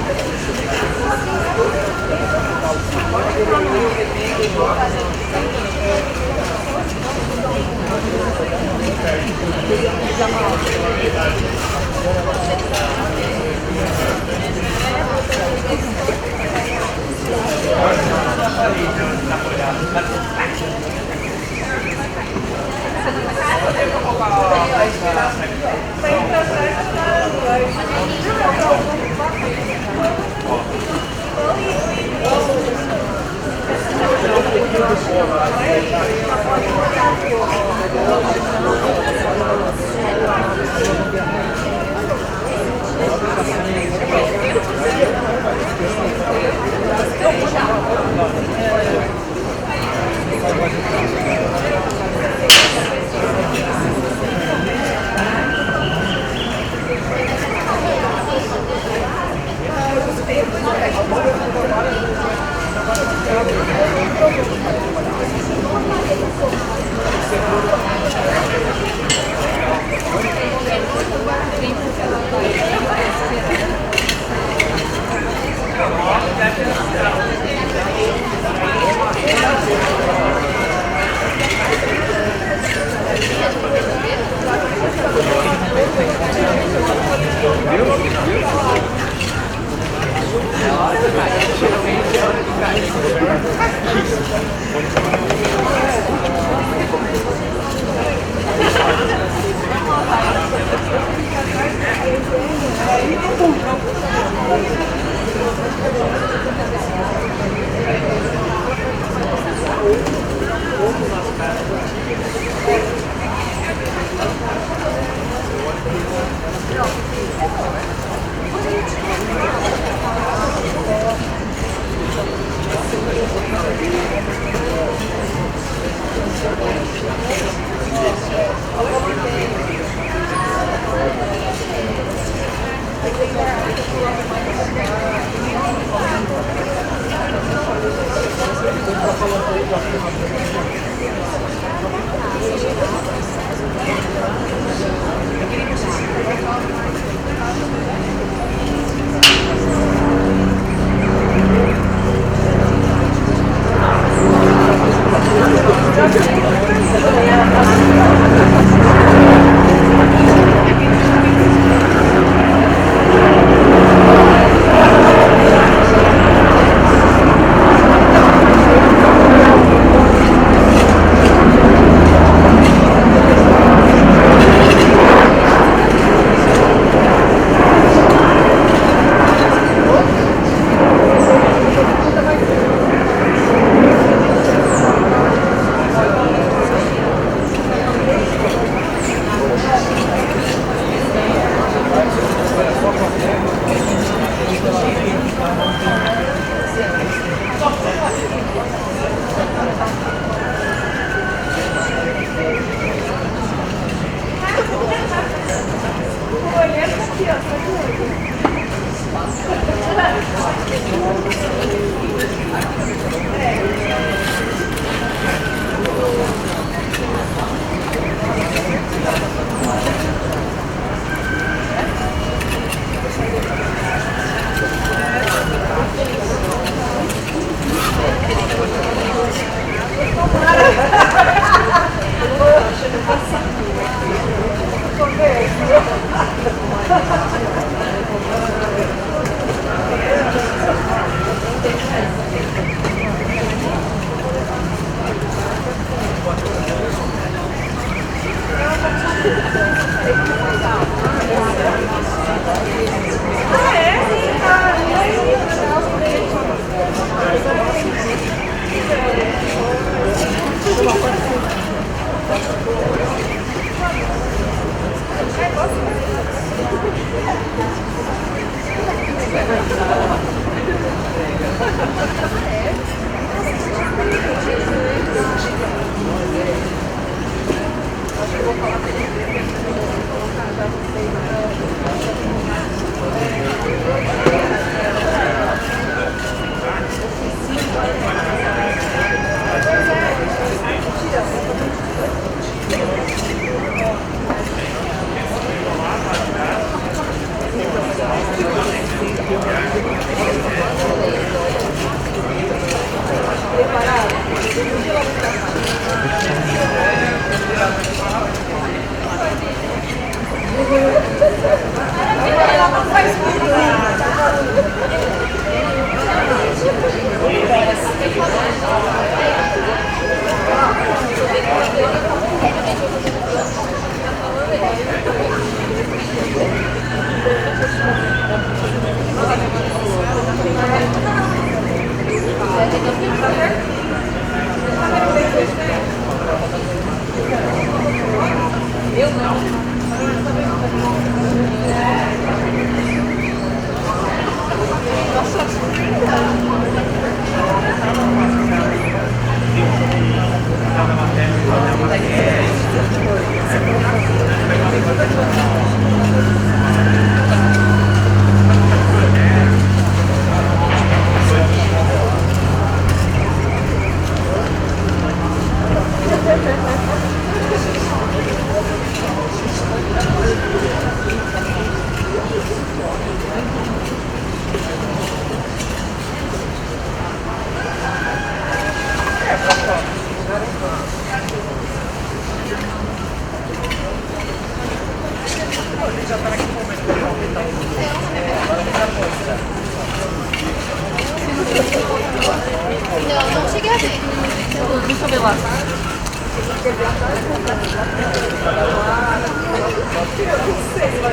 Vai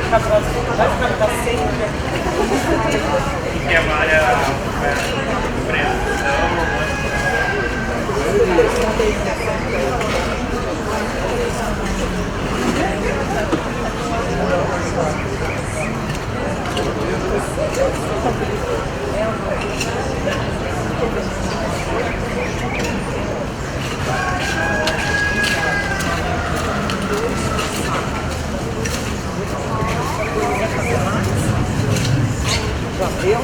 ficar pra sempre. Que é uma área Já deu?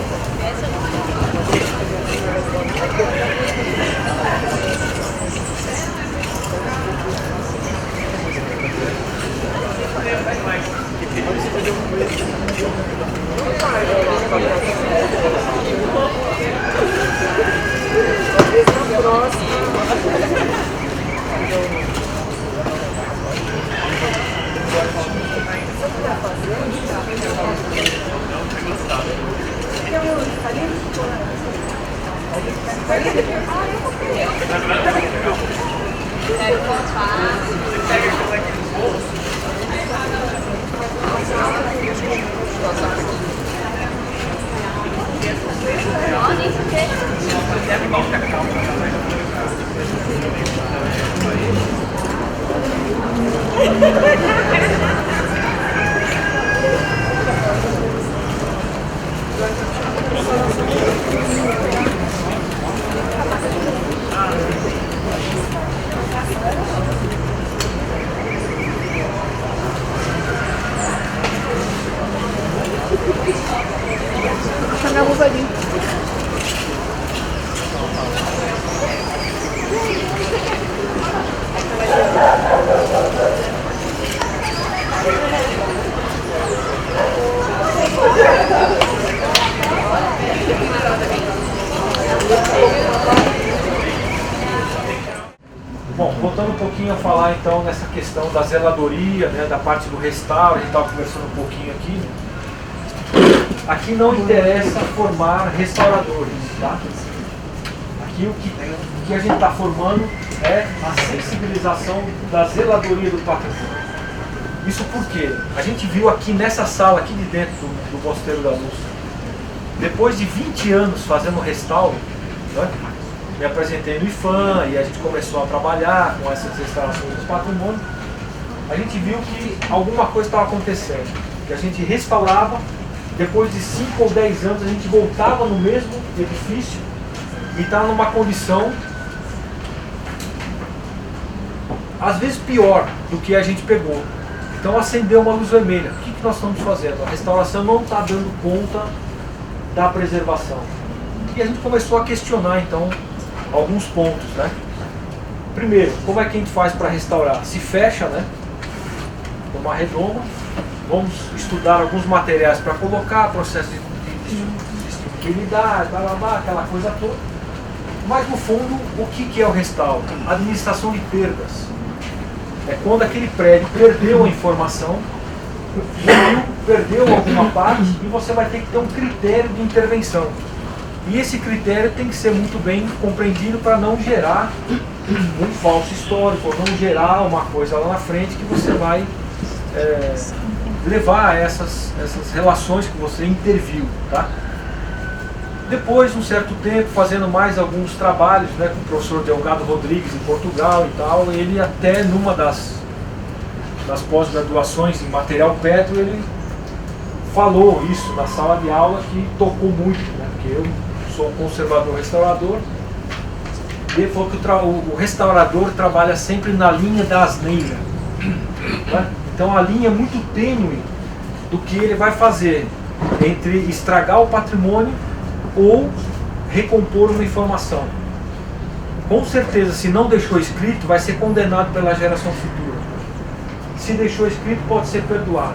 Talvez na próxima. Chegamos ali. Bom, voltando um pouquinho a falar então nessa questão da zeladoria, né, da parte do restauro, a gente estava conversando um pouquinho aqui. Né? Aqui não interessa formar restauradores, tá? Aqui o que a gente está formando é a sensibilização da zeladoria do patrimônio. Isso porque a gente viu aqui nessa sala, aqui de dentro do Mosteiro da Luz, depois de 20 anos fazendo restauro, né? Me apresentei no IFAM e a gente começou a trabalhar com essas restaurações dos patrimônios. A gente viu que alguma coisa estava acontecendo, que a gente restaurava, depois de 5 ou 10 anos a gente voltava no mesmo edifício e estava numa condição às vezes pior do que a gente pegou. Então acendeu uma luz vermelha. O que nós estamos fazendo? A restauração não está dando conta da preservação. E a gente começou a questionar então alguns pontos, né? Primeiro, como é que a gente faz para restaurar? Se fecha, né? Uma redoma. Vamos estudar alguns materiais para colocar, processo de estruturalidade, blá blá blá, aquela coisa toda. Mas no fundo, o que é o restauro? Administração de perdas. É quando aquele prédio perdeu a informação, perdeu alguma parte e você vai ter que ter um critério de intervenção. E esse critério tem que ser muito bem compreendido para não gerar um falso histórico, ou não gerar uma coisa lá na frente que você vai levar a essas relações que você interviu. Tá? Depois, um certo tempo, fazendo mais alguns trabalhos, né, com o professor Delgado Rodrigues em Portugal e tal, ele até numa das pós-graduações em material petro, ele falou isso na sala de aula que tocou muito, né, porque eu sou um conservador restaurador, e ele falou que o restaurador trabalha sempre na linha da asneira. Né? Então a linha é muito tênue do que ele vai fazer entre estragar o patrimônio ou recompor uma informação. Com certeza, se não deixou escrito, vai ser condenado pela geração futura. Se deixou escrito, pode ser perdoado.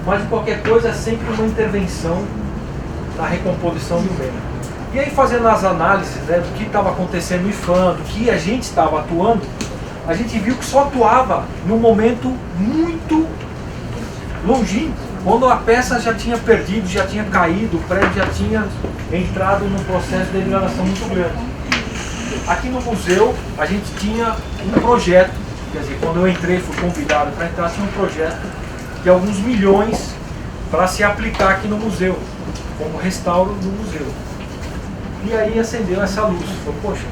Mas de qualquer coisa, é sempre uma intervenção na recomposição do bem. E aí, fazendo as análises, né, do que estava acontecendo no IFAM, do que a gente estava atuando, a gente viu que só atuava num momento muito longínquo, quando a peça já tinha perdido, já tinha caído, o prédio já tinha entrado num processo de degradação muito grande. Aqui no museu, a gente tinha um projeto quer dizer, quando eu entrei, fui convidado para entrar, tinha um projeto de alguns milhões para se aplicar aqui no museu, como restauro do museu. E aí acendeu essa luz. Falei, poxa,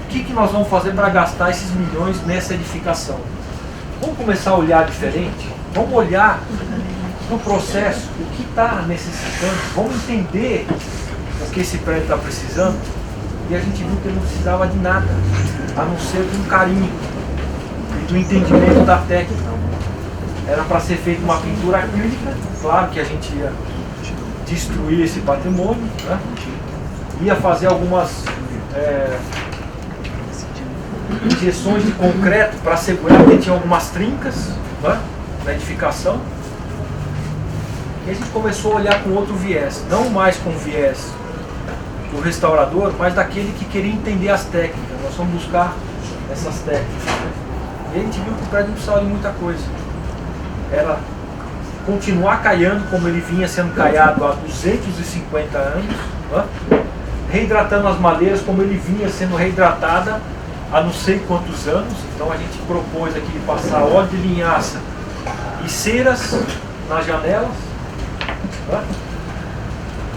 o que nós vamos fazer para gastar esses milhões nessa edificação? Vamos começar a olhar diferente? Vamos olhar no processo o que está necessitando, vamos entender o que esse prédio está precisando. E a gente viu que ele não precisava de nada, a não ser de um carinho e do entendimento da técnica. Era para ser feita uma pintura acrílica, claro que a gente ia destruir esse patrimônio, né? Ia fazer algumas injeções de concreto para segurar, porque tinha algumas trincas, né, na edificação. E a gente começou a olhar com outro viés, não mais com o viés do restaurador, mas daquele que queria entender as técnicas. Nós fomos buscar essas técnicas, né? E a gente viu que o prédio não precisava de muita coisa. Era continuar caiando como ele vinha sendo caiado há 250 anos, né? Reidratando as madeiras como ele vinha sendo reidratada há não sei quantos anos. Então a gente propôs aqui de passar óleo de linhaça e ceras nas janelas, né?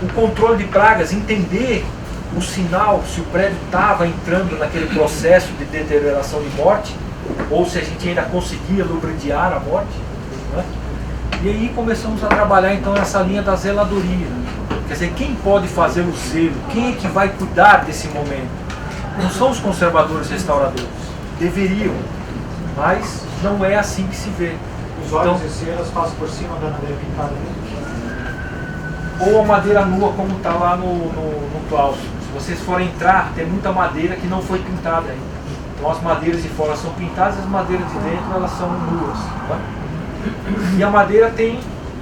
O controle de pragas, entender o sinal, se o prédio estava entrando naquele processo de deterioração de morte, ou se a gente ainda conseguia lubridiar a morte, né? E aí começamos a trabalhar então essa linha da zeladoria. Quer dizer, quem pode fazer o zelo? Quem é que vai cuidar desse momento? Não são os conservadores restauradores. Deveriam, mas não é assim que se vê. Os óleos e ceras passam por cima da madeira pintada mesmo. Ou a madeira nua, como está lá no claustro. Se vocês forem entrar, tem muita madeira que não foi pintada ainda. Então as madeiras de fora são pintadas, as madeiras de dentro elas são nuas, tá? E a madeira tem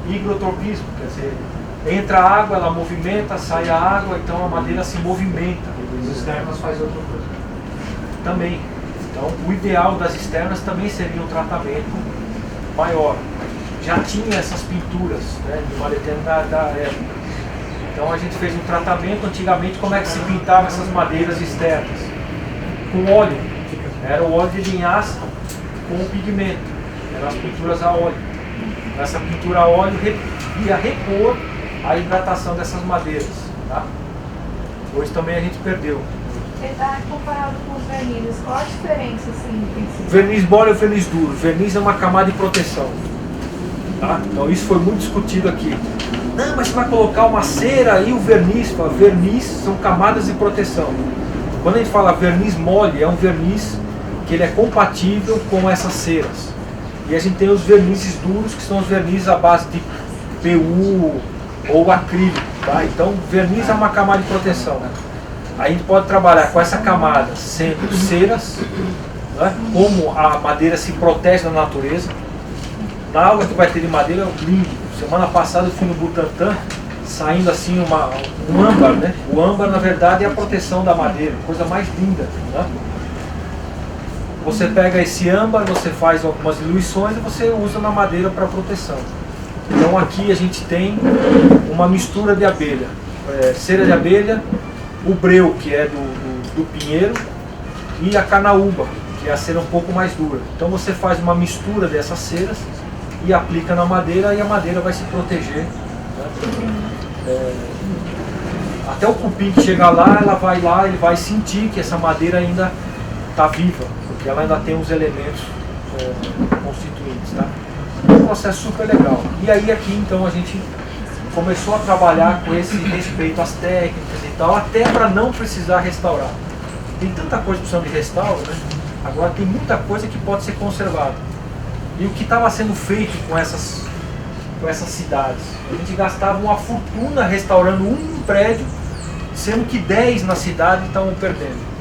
higrotropismo, quer dizer, entra a água, ela movimenta, sai a água, então a madeira se movimenta. As externas faz outra coisa. Também. Então o ideal das externas também seria um tratamento maior. Já tinha essas pinturas, né, de uma determinada época. Então a gente fez um tratamento. Antigamente, como é que se pintava essas madeiras externas? Com óleo. Era o óleo de linhaça com o pigmento. Eram as pinturas a óleo. Essa pintura a óleo ia repor a hidratação dessas madeiras, tá? Hoje também a gente perdeu. Comparado com os vernizes, qual a diferença assim? O verniz mole e o verniz duro. O verniz é uma camada de proteção. Tá? Então isso foi muito discutido aqui. Não, mas você vai colocar uma cera e o verniz. Verniz são camadas de proteção. Quando a gente fala verniz mole, é um verniz que ele é compatível com essas ceras. E a gente tem os vernizes duros, que são os vernizes à base de PU ou acrílico. Tá? Então verniz é uma camada de proteção. A gente pode trabalhar com essa camada sendo ceras, né? Como a madeira se protege da natureza. Na aula que vai ter de madeira é lindo. Semana passada eu fui no Butantã, saindo assim um âmbar, né? O âmbar na verdade é a proteção da madeira, coisa mais linda, né? Você pega esse âmbar, você faz algumas diluições e você usa na madeira para proteção. Então aqui a gente tem uma mistura de abelha, cera de abelha, o breu, que é do pinheiro, e a canaúba, que é a cera um pouco mais dura. Então você faz uma mistura dessas ceras e aplica na madeira, e a madeira vai se proteger, né? Até o cupim que chegar lá, ela vai lá, ele vai sentir que essa madeira ainda está viva, porque ela ainda tem os elementos constituintes, tá? É um processo super legal. E aí aqui então a gente começou a trabalhar com esse respeito às técnicas e tal, até para não precisar restaurar. Tem tanta coisa precisando de restauro, né? Agora tem muita coisa que pode ser conservada. E o que estava sendo feito com essas cidades? A gente gastava uma fortuna restaurando um prédio, sendo que 10 na cidade estavam perdendo.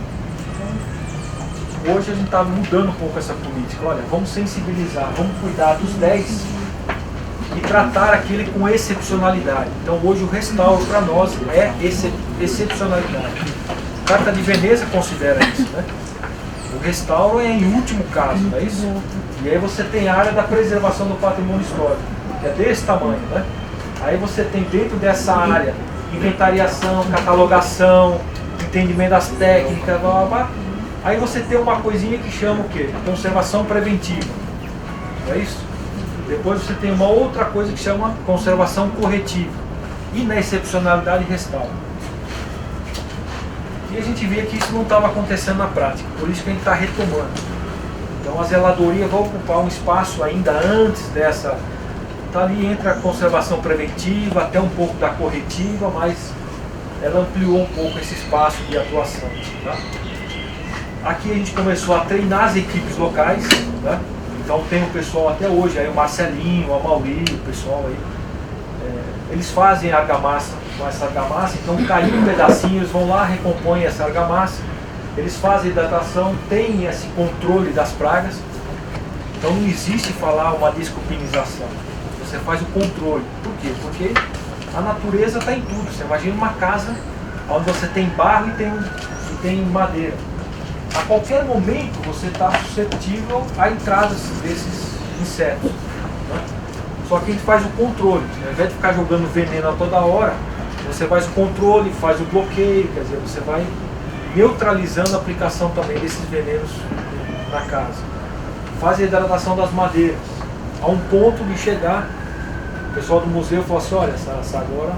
Então, hoje a gente está mudando um pouco essa política. Olha, vamos sensibilizar, vamos cuidar dos 10 e tratar aquele com excepcionalidade. Então hoje o restauro para nós é excepcionalidade. A Carta de Veneza considera isso, né? O restauro é em último caso, não é isso? E aí você tem a área da preservação do patrimônio histórico, que é desse tamanho, né? Aí você tem dentro dessa área inventariação, catalogação, entendimento das técnicas, blá, blá, blá. Aí você tem uma coisinha que chama o quê? Conservação preventiva. Não é isso? Depois você tem uma outra coisa que chama conservação corretiva. E na excepcionalidade restauro. E a gente via que isso não estava acontecendo na prática, por isso que a gente está retomando. Então a zeladoria vai ocupar um espaço ainda antes dessa. Tá ali entre a conservação preventiva, até um pouco da corretiva, mas ela ampliou um pouco esse espaço de atuação. Tá? Aqui a gente começou a treinar as equipes locais, tá? Então tem o pessoal até hoje, aí o Marcelinho, o Amauri, o pessoal aí. Eles fazem argamassa com essa argamassa, então caiu um pedacinho, eles vão lá, recompõem essa argamassa, eles fazem hidratação, tem esse controle das pragas, então não existe falar uma desculpinização, você faz o controle. Por quê? Porque a natureza está em tudo. Você imagina uma casa onde você tem barro e tem madeira. A qualquer momento você está suscetível a entradas desses insetos. Né? Só que a gente faz o controle. Ao invés de ficar jogando veneno a toda hora, você faz o controle, faz o bloqueio, quer dizer, você vai neutralizando a aplicação também desses venenos na casa. Faz a hidratação das madeiras, a um ponto de chegar. O pessoal do museu falou assim, olha, essa agora,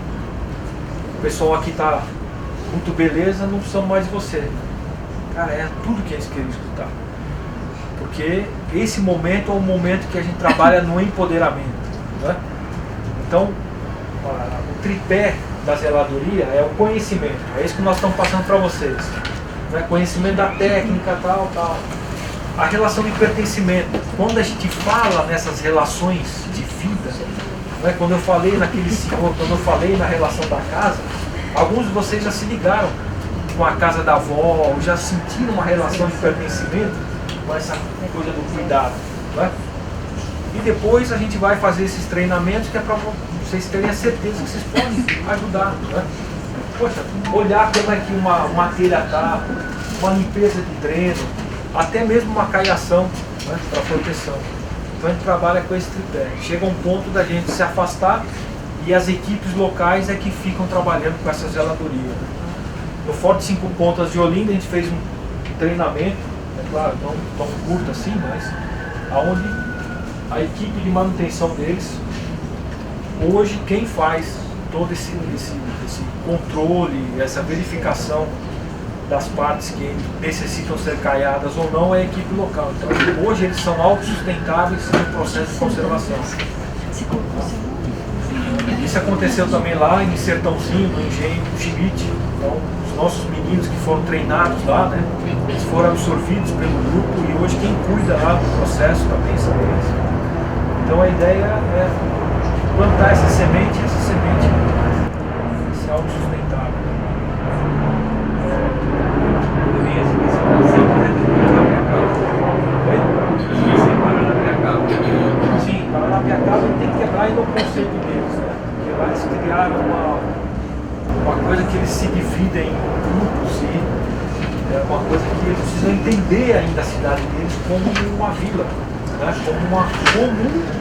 o pessoal aqui está muito beleza, não precisamos mais de você. Cara, é tudo que eles queriam escutar. Porque esse momento é um momento que a gente trabalha no empoderamento. Né? Então, o tripé da zeladoria é o conhecimento. É isso que nós estamos passando para vocês. Né? Conhecimento da técnica, tal. A relação de pertencimento. Quando a gente fala nessas relações de vida, né? Quando eu falei naquele senhor, quando eu falei na relação da casa, alguns de vocês já se ligaram com a casa da avó, já sentiram uma relação de pertencimento com essa coisa do cuidado. Né? E depois a gente vai fazer esses treinamentos que é para vocês terem a certeza que vocês podem ajudar. Né? Poxa, olhar como é que uma telha está, uma limpeza de dreno, até mesmo uma caiação, né, para proteção. Então a gente trabalha com esse tripé. Chega um ponto da gente se afastar e as equipes locais é que ficam trabalhando com essa zeladoria. No Forte 5 Pontas de Olinda a gente fez um treinamento, é claro, não tão curto assim, mas aonde a equipe de manutenção deles, hoje quem faz todo esse controle, essa verificação das partes que necessitam ser caiadas ou não é a equipe local. Então hoje eles são autossustentáveis no processo de conservação. Isso aconteceu também lá em Sertãozinho, no engenho do Schmidt. Então os nossos meninos que foram treinados lá, né, eles foram absorvidos pelo grupo e hoje quem cuida lá do processo também são eles. Então a ideia é plantar essa semente e essa semente ser autossustentável. Sim, Paranapiacaba tem que quebrar ainda o conceito deles, né? Porque lá eles criaram uma coisa que eles se dividem em grupos e é uma coisa que eles precisam entender ainda a cidade deles como uma vila, né? Como uma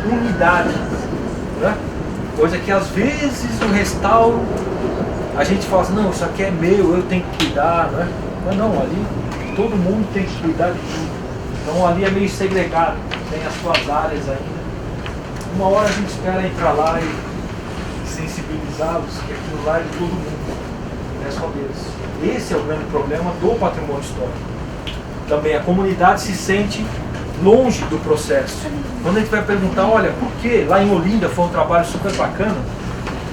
comunidade, né? Coisa que às vezes no restauro a gente fala assim, não, isso aqui é meu, eu tenho que cuidar, né? Mas não, ali todo mundo tem que cuidar de tudo. Então ali é meio segregado, tem as suas áreas ainda. Uma hora a gente espera entrar lá e sensibilizá-los que aquilo lá é de todo mundo, não é só deles. Esse é o grande problema do patrimônio histórico. Também a comunidade se sente longe do processo. Quando a gente vai perguntar, olha, por que lá em Olinda foi um trabalho super bacana,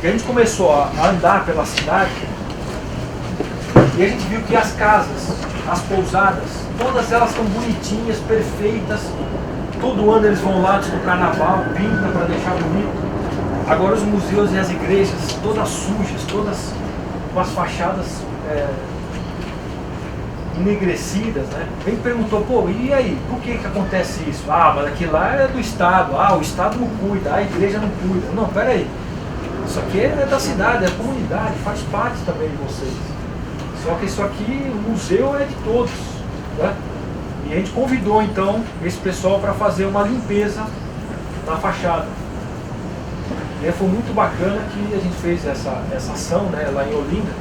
que a gente começou a andar pela cidade e a gente viu que as casas, as pousadas, todas elas são bonitinhas, perfeitas. Todo ano eles vão lá antes do carnaval, pintam para deixar bonito. Agora os museus e as igrejas, todas sujas, todas com as fachadas enegrecidas, né? Ele perguntou, pô, e aí, por que acontece isso? Ah, mas aquilo lá é do Estado, o Estado não cuida, a igreja não cuida. Não, peraí, isso aqui é da cidade, é da comunidade, faz parte também de vocês. Só que isso aqui, o museu é de todos, né? E a gente convidou então esse pessoal para fazer uma limpeza na fachada. E aí foi muito bacana que a gente fez essa ação, né, lá em Olinda.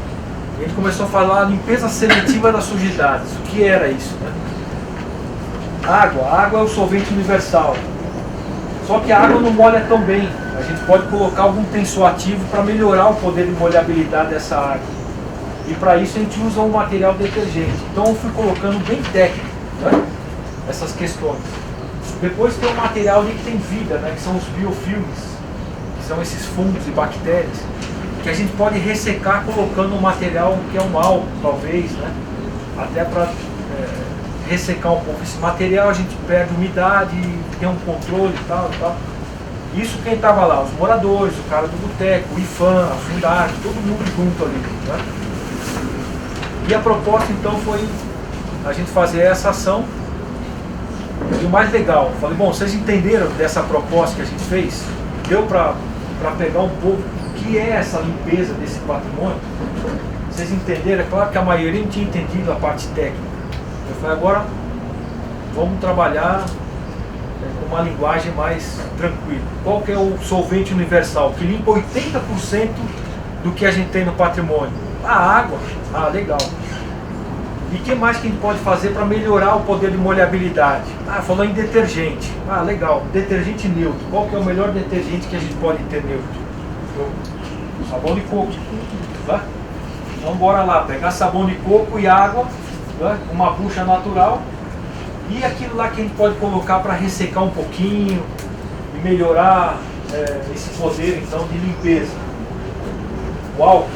A gente começou a falar limpeza seletiva das sujidades. O que era isso, né? Água. A água é o solvente universal. Só que a água não molha tão bem. A gente pode colocar algum tensoativo para melhorar o poder de molhabilidade dessa água. E para isso a gente usa um material detergente. Então eu fui colocando bem técnico, né, essas questões. Depois tem um material ali que tem vida, né, que são os biofilmes, que são esses fungos e bactérias, que a gente pode ressecar colocando um material que é um álcool, talvez, né, até para ressecar um pouco. Esse material a gente perde umidade, tem um controle e tal, e tal. Isso quem estava lá, os moradores, o cara do boteco, o IFAM, a Fundarte, todo mundo junto ali, né? E a proposta então foi a gente fazer essa ação. E o mais legal, falei, bom, vocês entenderam dessa proposta que a gente fez? Deu para pegar um pouco o que é essa limpeza desse patrimônio? Vocês entenderam? É claro que a maioria não tinha entendido a parte técnica. Eu falei, agora vamos trabalhar com uma linguagem mais tranquila. Qual que é o solvente universal? Que limpa 80% do que a gente tem no patrimônio. A água. Ah, legal. E o que mais que a gente pode fazer para melhorar o poder de molhabilidade? Ah, falou em detergente. Ah, legal. Detergente neutro. Qual que é o melhor detergente que a gente pode ter neutro? Sabão de coco. Tá? Então bora lá, pegar sabão de coco e água, tá? Uma bucha natural. E aquilo lá que a gente pode colocar para ressecar um pouquinho e melhorar esse poder então de limpeza. O álcool.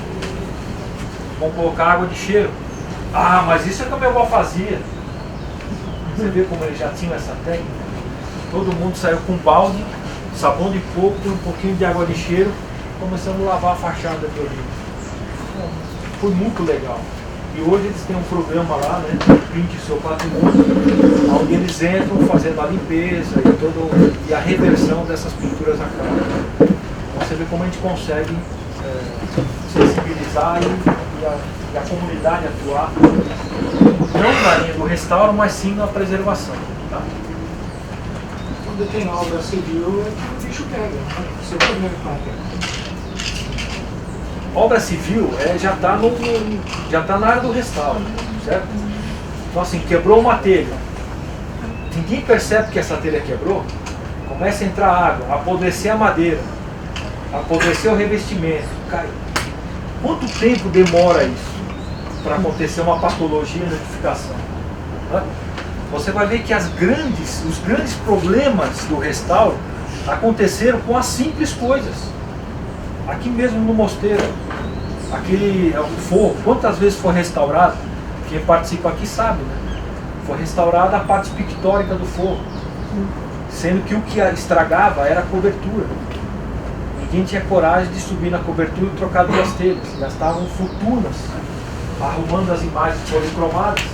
Vamos colocar água de cheiro. Ah, mas isso é que a minha avó fazia. Você vê como eles já tinham essa técnica? Todo mundo saiu com um balde, sabão de coco e um pouquinho de água de cheiro, começando a lavar a fachada do livro. Foi muito legal. E hoje eles têm um programa lá, né, Pinte Seu Patrimônio, onde eles entram fazendo a limpeza e a reversão dessas pinturas a cara. Então você vê como a gente consegue sensibilizar e a comunidade atuar, não na linha do restauro, mas sim na preservação. Tá? Quando tem obra civil, o bicho pega, né? Você vai ver como é. Obra civil já está na área do restauro, certo? Então assim, quebrou uma telha, ninguém percebe que essa telha quebrou, começa a entrar água, apodrecer a madeira, apodrecer o revestimento, cai. Quanto tempo demora isso para acontecer uma patologia na edificação? Né? Você vai ver que os grandes problemas do restauro aconteceram com as simples coisas. Aqui mesmo no mosteiro, o forro, quantas vezes foi restaurado? Quem participa aqui sabe, né? Foi restaurada a parte pictórica do forro, sendo que o que estragava era a cobertura. Ninguém tinha coragem de subir na cobertura e trocar duas telhas. Gastavam fortunas arrumando as imagens policromadas,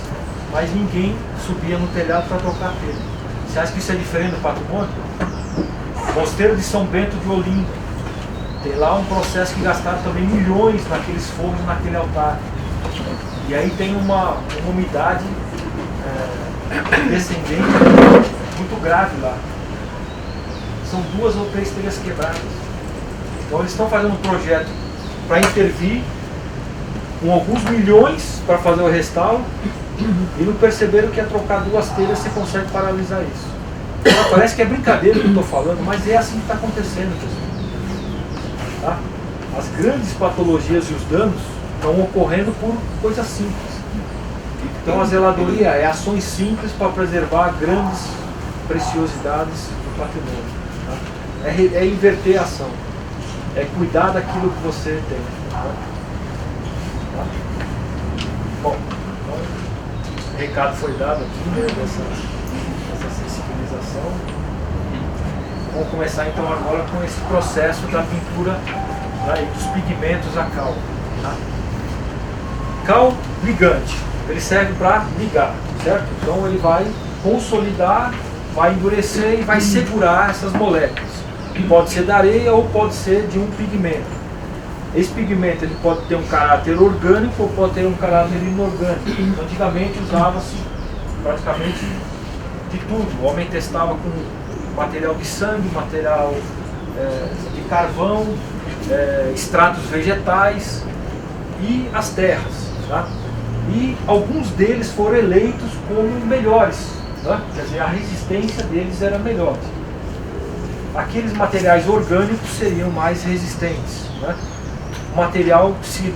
mas ninguém subia no telhado para trocar a telha. Você acha que isso é diferente do patrimônio? Mosteiro de São Bento de Olinda. Tem lá um processo que gastaram também milhões naqueles forros, naquele altar. E aí tem uma umidade descendente muito grave lá. São 2 ou 3 telhas quebradas. Então eles estão fazendo um projeto para intervir com alguns milhões para fazer o restauro e não perceberam que é trocar 2 telhas você consegue paralisar isso. Então, parece que é brincadeira o que eu estou falando, mas é assim que está acontecendo, pessoal. Tá? As grandes patologias e os danos estão ocorrendo por coisas simples. Então a zeladoria é ações simples para preservar grandes preciosidades do patrimônio. Tá? É inverter a ação. É cuidar daquilo que você tem. Tá? Tá? Bom, então, o recado foi dado aqui, né, dessa sensibilização. Vamos começar então agora com esse processo da pintura, tá, e dos pigmentos a cal. Tá? Cal ligante, ele serve para ligar, certo? Então ele vai consolidar, vai endurecer e vai segurar essas moléculas. Pode ser da areia ou pode ser de um pigmento. Esse pigmento ele pode ter um caráter orgânico ou pode ter um caráter inorgânico. Antigamente usava-se praticamente de tudo. O homem testava com material de sangue, material de carvão, extratos vegetais. e as terras. Tá? E alguns deles foram eleitos como melhores, tá? Quer dizer, a resistência deles era melhor. Aqueles materiais orgânicos seriam mais resistentes. Né? O material que se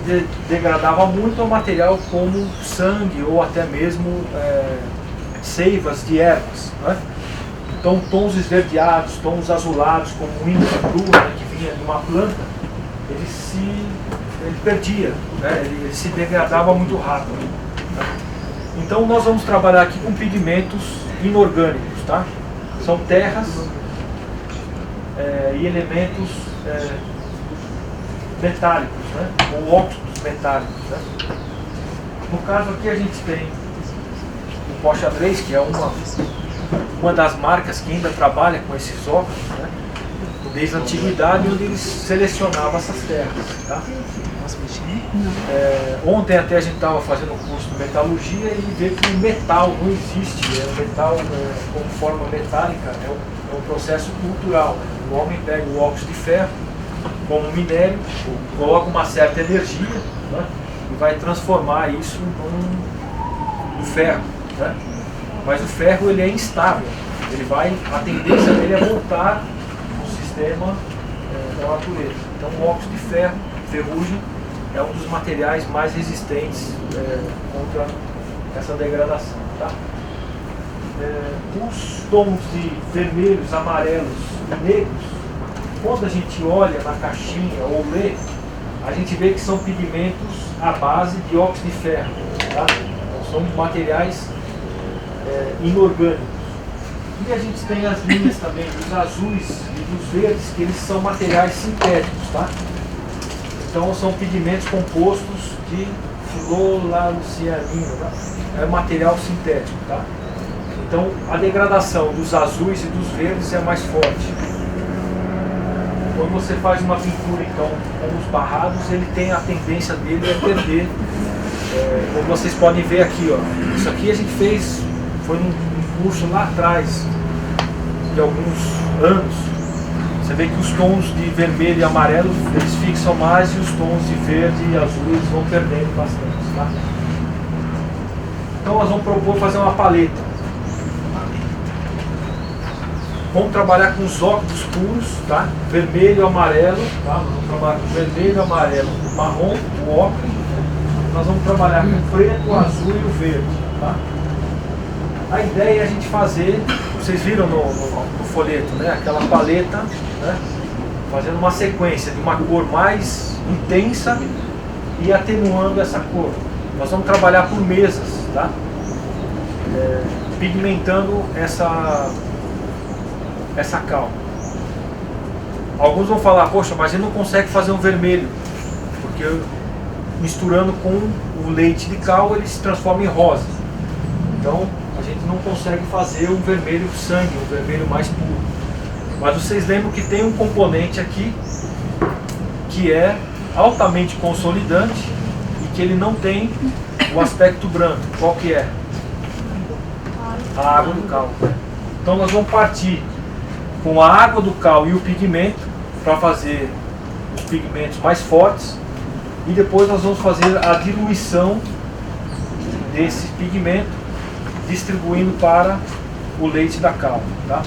degradava muito é o material como sangue ou até mesmo seivas de ervas. Né? Então tons esverdeados, tons azulados, como o índica crua, né, que vinha de uma planta, ele perdia, né? Ele se degradava muito rápido. Né? Então nós vamos trabalhar aqui com pigmentos inorgânicos, tá? São terras e elementos metálicos, né? Ou óxidos metálicos. Né? No caso aqui a gente tem o pó xadrez, que é uma das marcas que ainda trabalha com esses óxidos, né? Desde a antiguidade, onde eles selecionavam essas terras. Tá? Ontem até a gente estava fazendo um curso de metalurgia e vê que o metal não existe, o metal como forma metálica é um processo cultural. O homem pega o óxido de ferro como minério, coloca uma certa energia, né, e vai transformar isso no ferro. Né? Mas o ferro ele é instável, a tendência dele é voltar no sistema da natureza. Então o óxido de ferro, ferrugem, é um dos materiais mais resistentes contra essa degradação. Tá? Os tons de vermelhos, amarelos e negros, quando a gente olha na caixinha ou lê, a gente vê que são pigmentos à base de óxido de ferro. Tá? Então, são materiais inorgânicos. E a gente tem as linhas também dos azuis e dos verdes, que eles são materiais sintéticos. Tá? Então são pigmentos compostos de fluorocianina, tá? É material sintético. Tá? Então a degradação dos azuis e dos verdes é mais forte. Quando você faz uma pintura então, com os barrados, ele tem a tendência dele a perder. Como vocês podem ver aqui, ó, isso aqui a gente fez, foi num curso lá atrás, de alguns anos. Você vê que os tons de vermelho e amarelo eles fixam mais e os tons de verde e azul eles vão perdendo bastante. Tá? Então nós vamos propor fazer uma paleta. Vamos trabalhar com os óxidos puros, tá? Vermelho e amarelo. Tá? Nós vamos trabalhar com vermelho, amarelo, marrom, o óxido. Nós vamos trabalhar com o preto, o azul e o verde. Tá? A ideia é a gente fazer, vocês viram no folheto, né? Aquela paleta, né? Fazendo uma sequência de uma cor mais intensa e atenuando essa cor. Nós vamos trabalhar por mesas, tá? Pigmentando essa cal. Alguns vão falar, poxa, mas ele não consegue fazer um vermelho, porque misturando com o leite de cal ele se transforma em rosa. Então a gente não consegue fazer um vermelho sangue, um vermelho mais puro. Mas vocês lembram que tem um componente aqui que é altamente consolidante e que ele não tem o aspecto branco. Qual que é? A água do cal. Então nós vamos partir com a água do cal e o pigmento para fazer os pigmentos mais fortes e depois nós vamos fazer a diluição desse pigmento distribuindo para o leite da cal. Tá?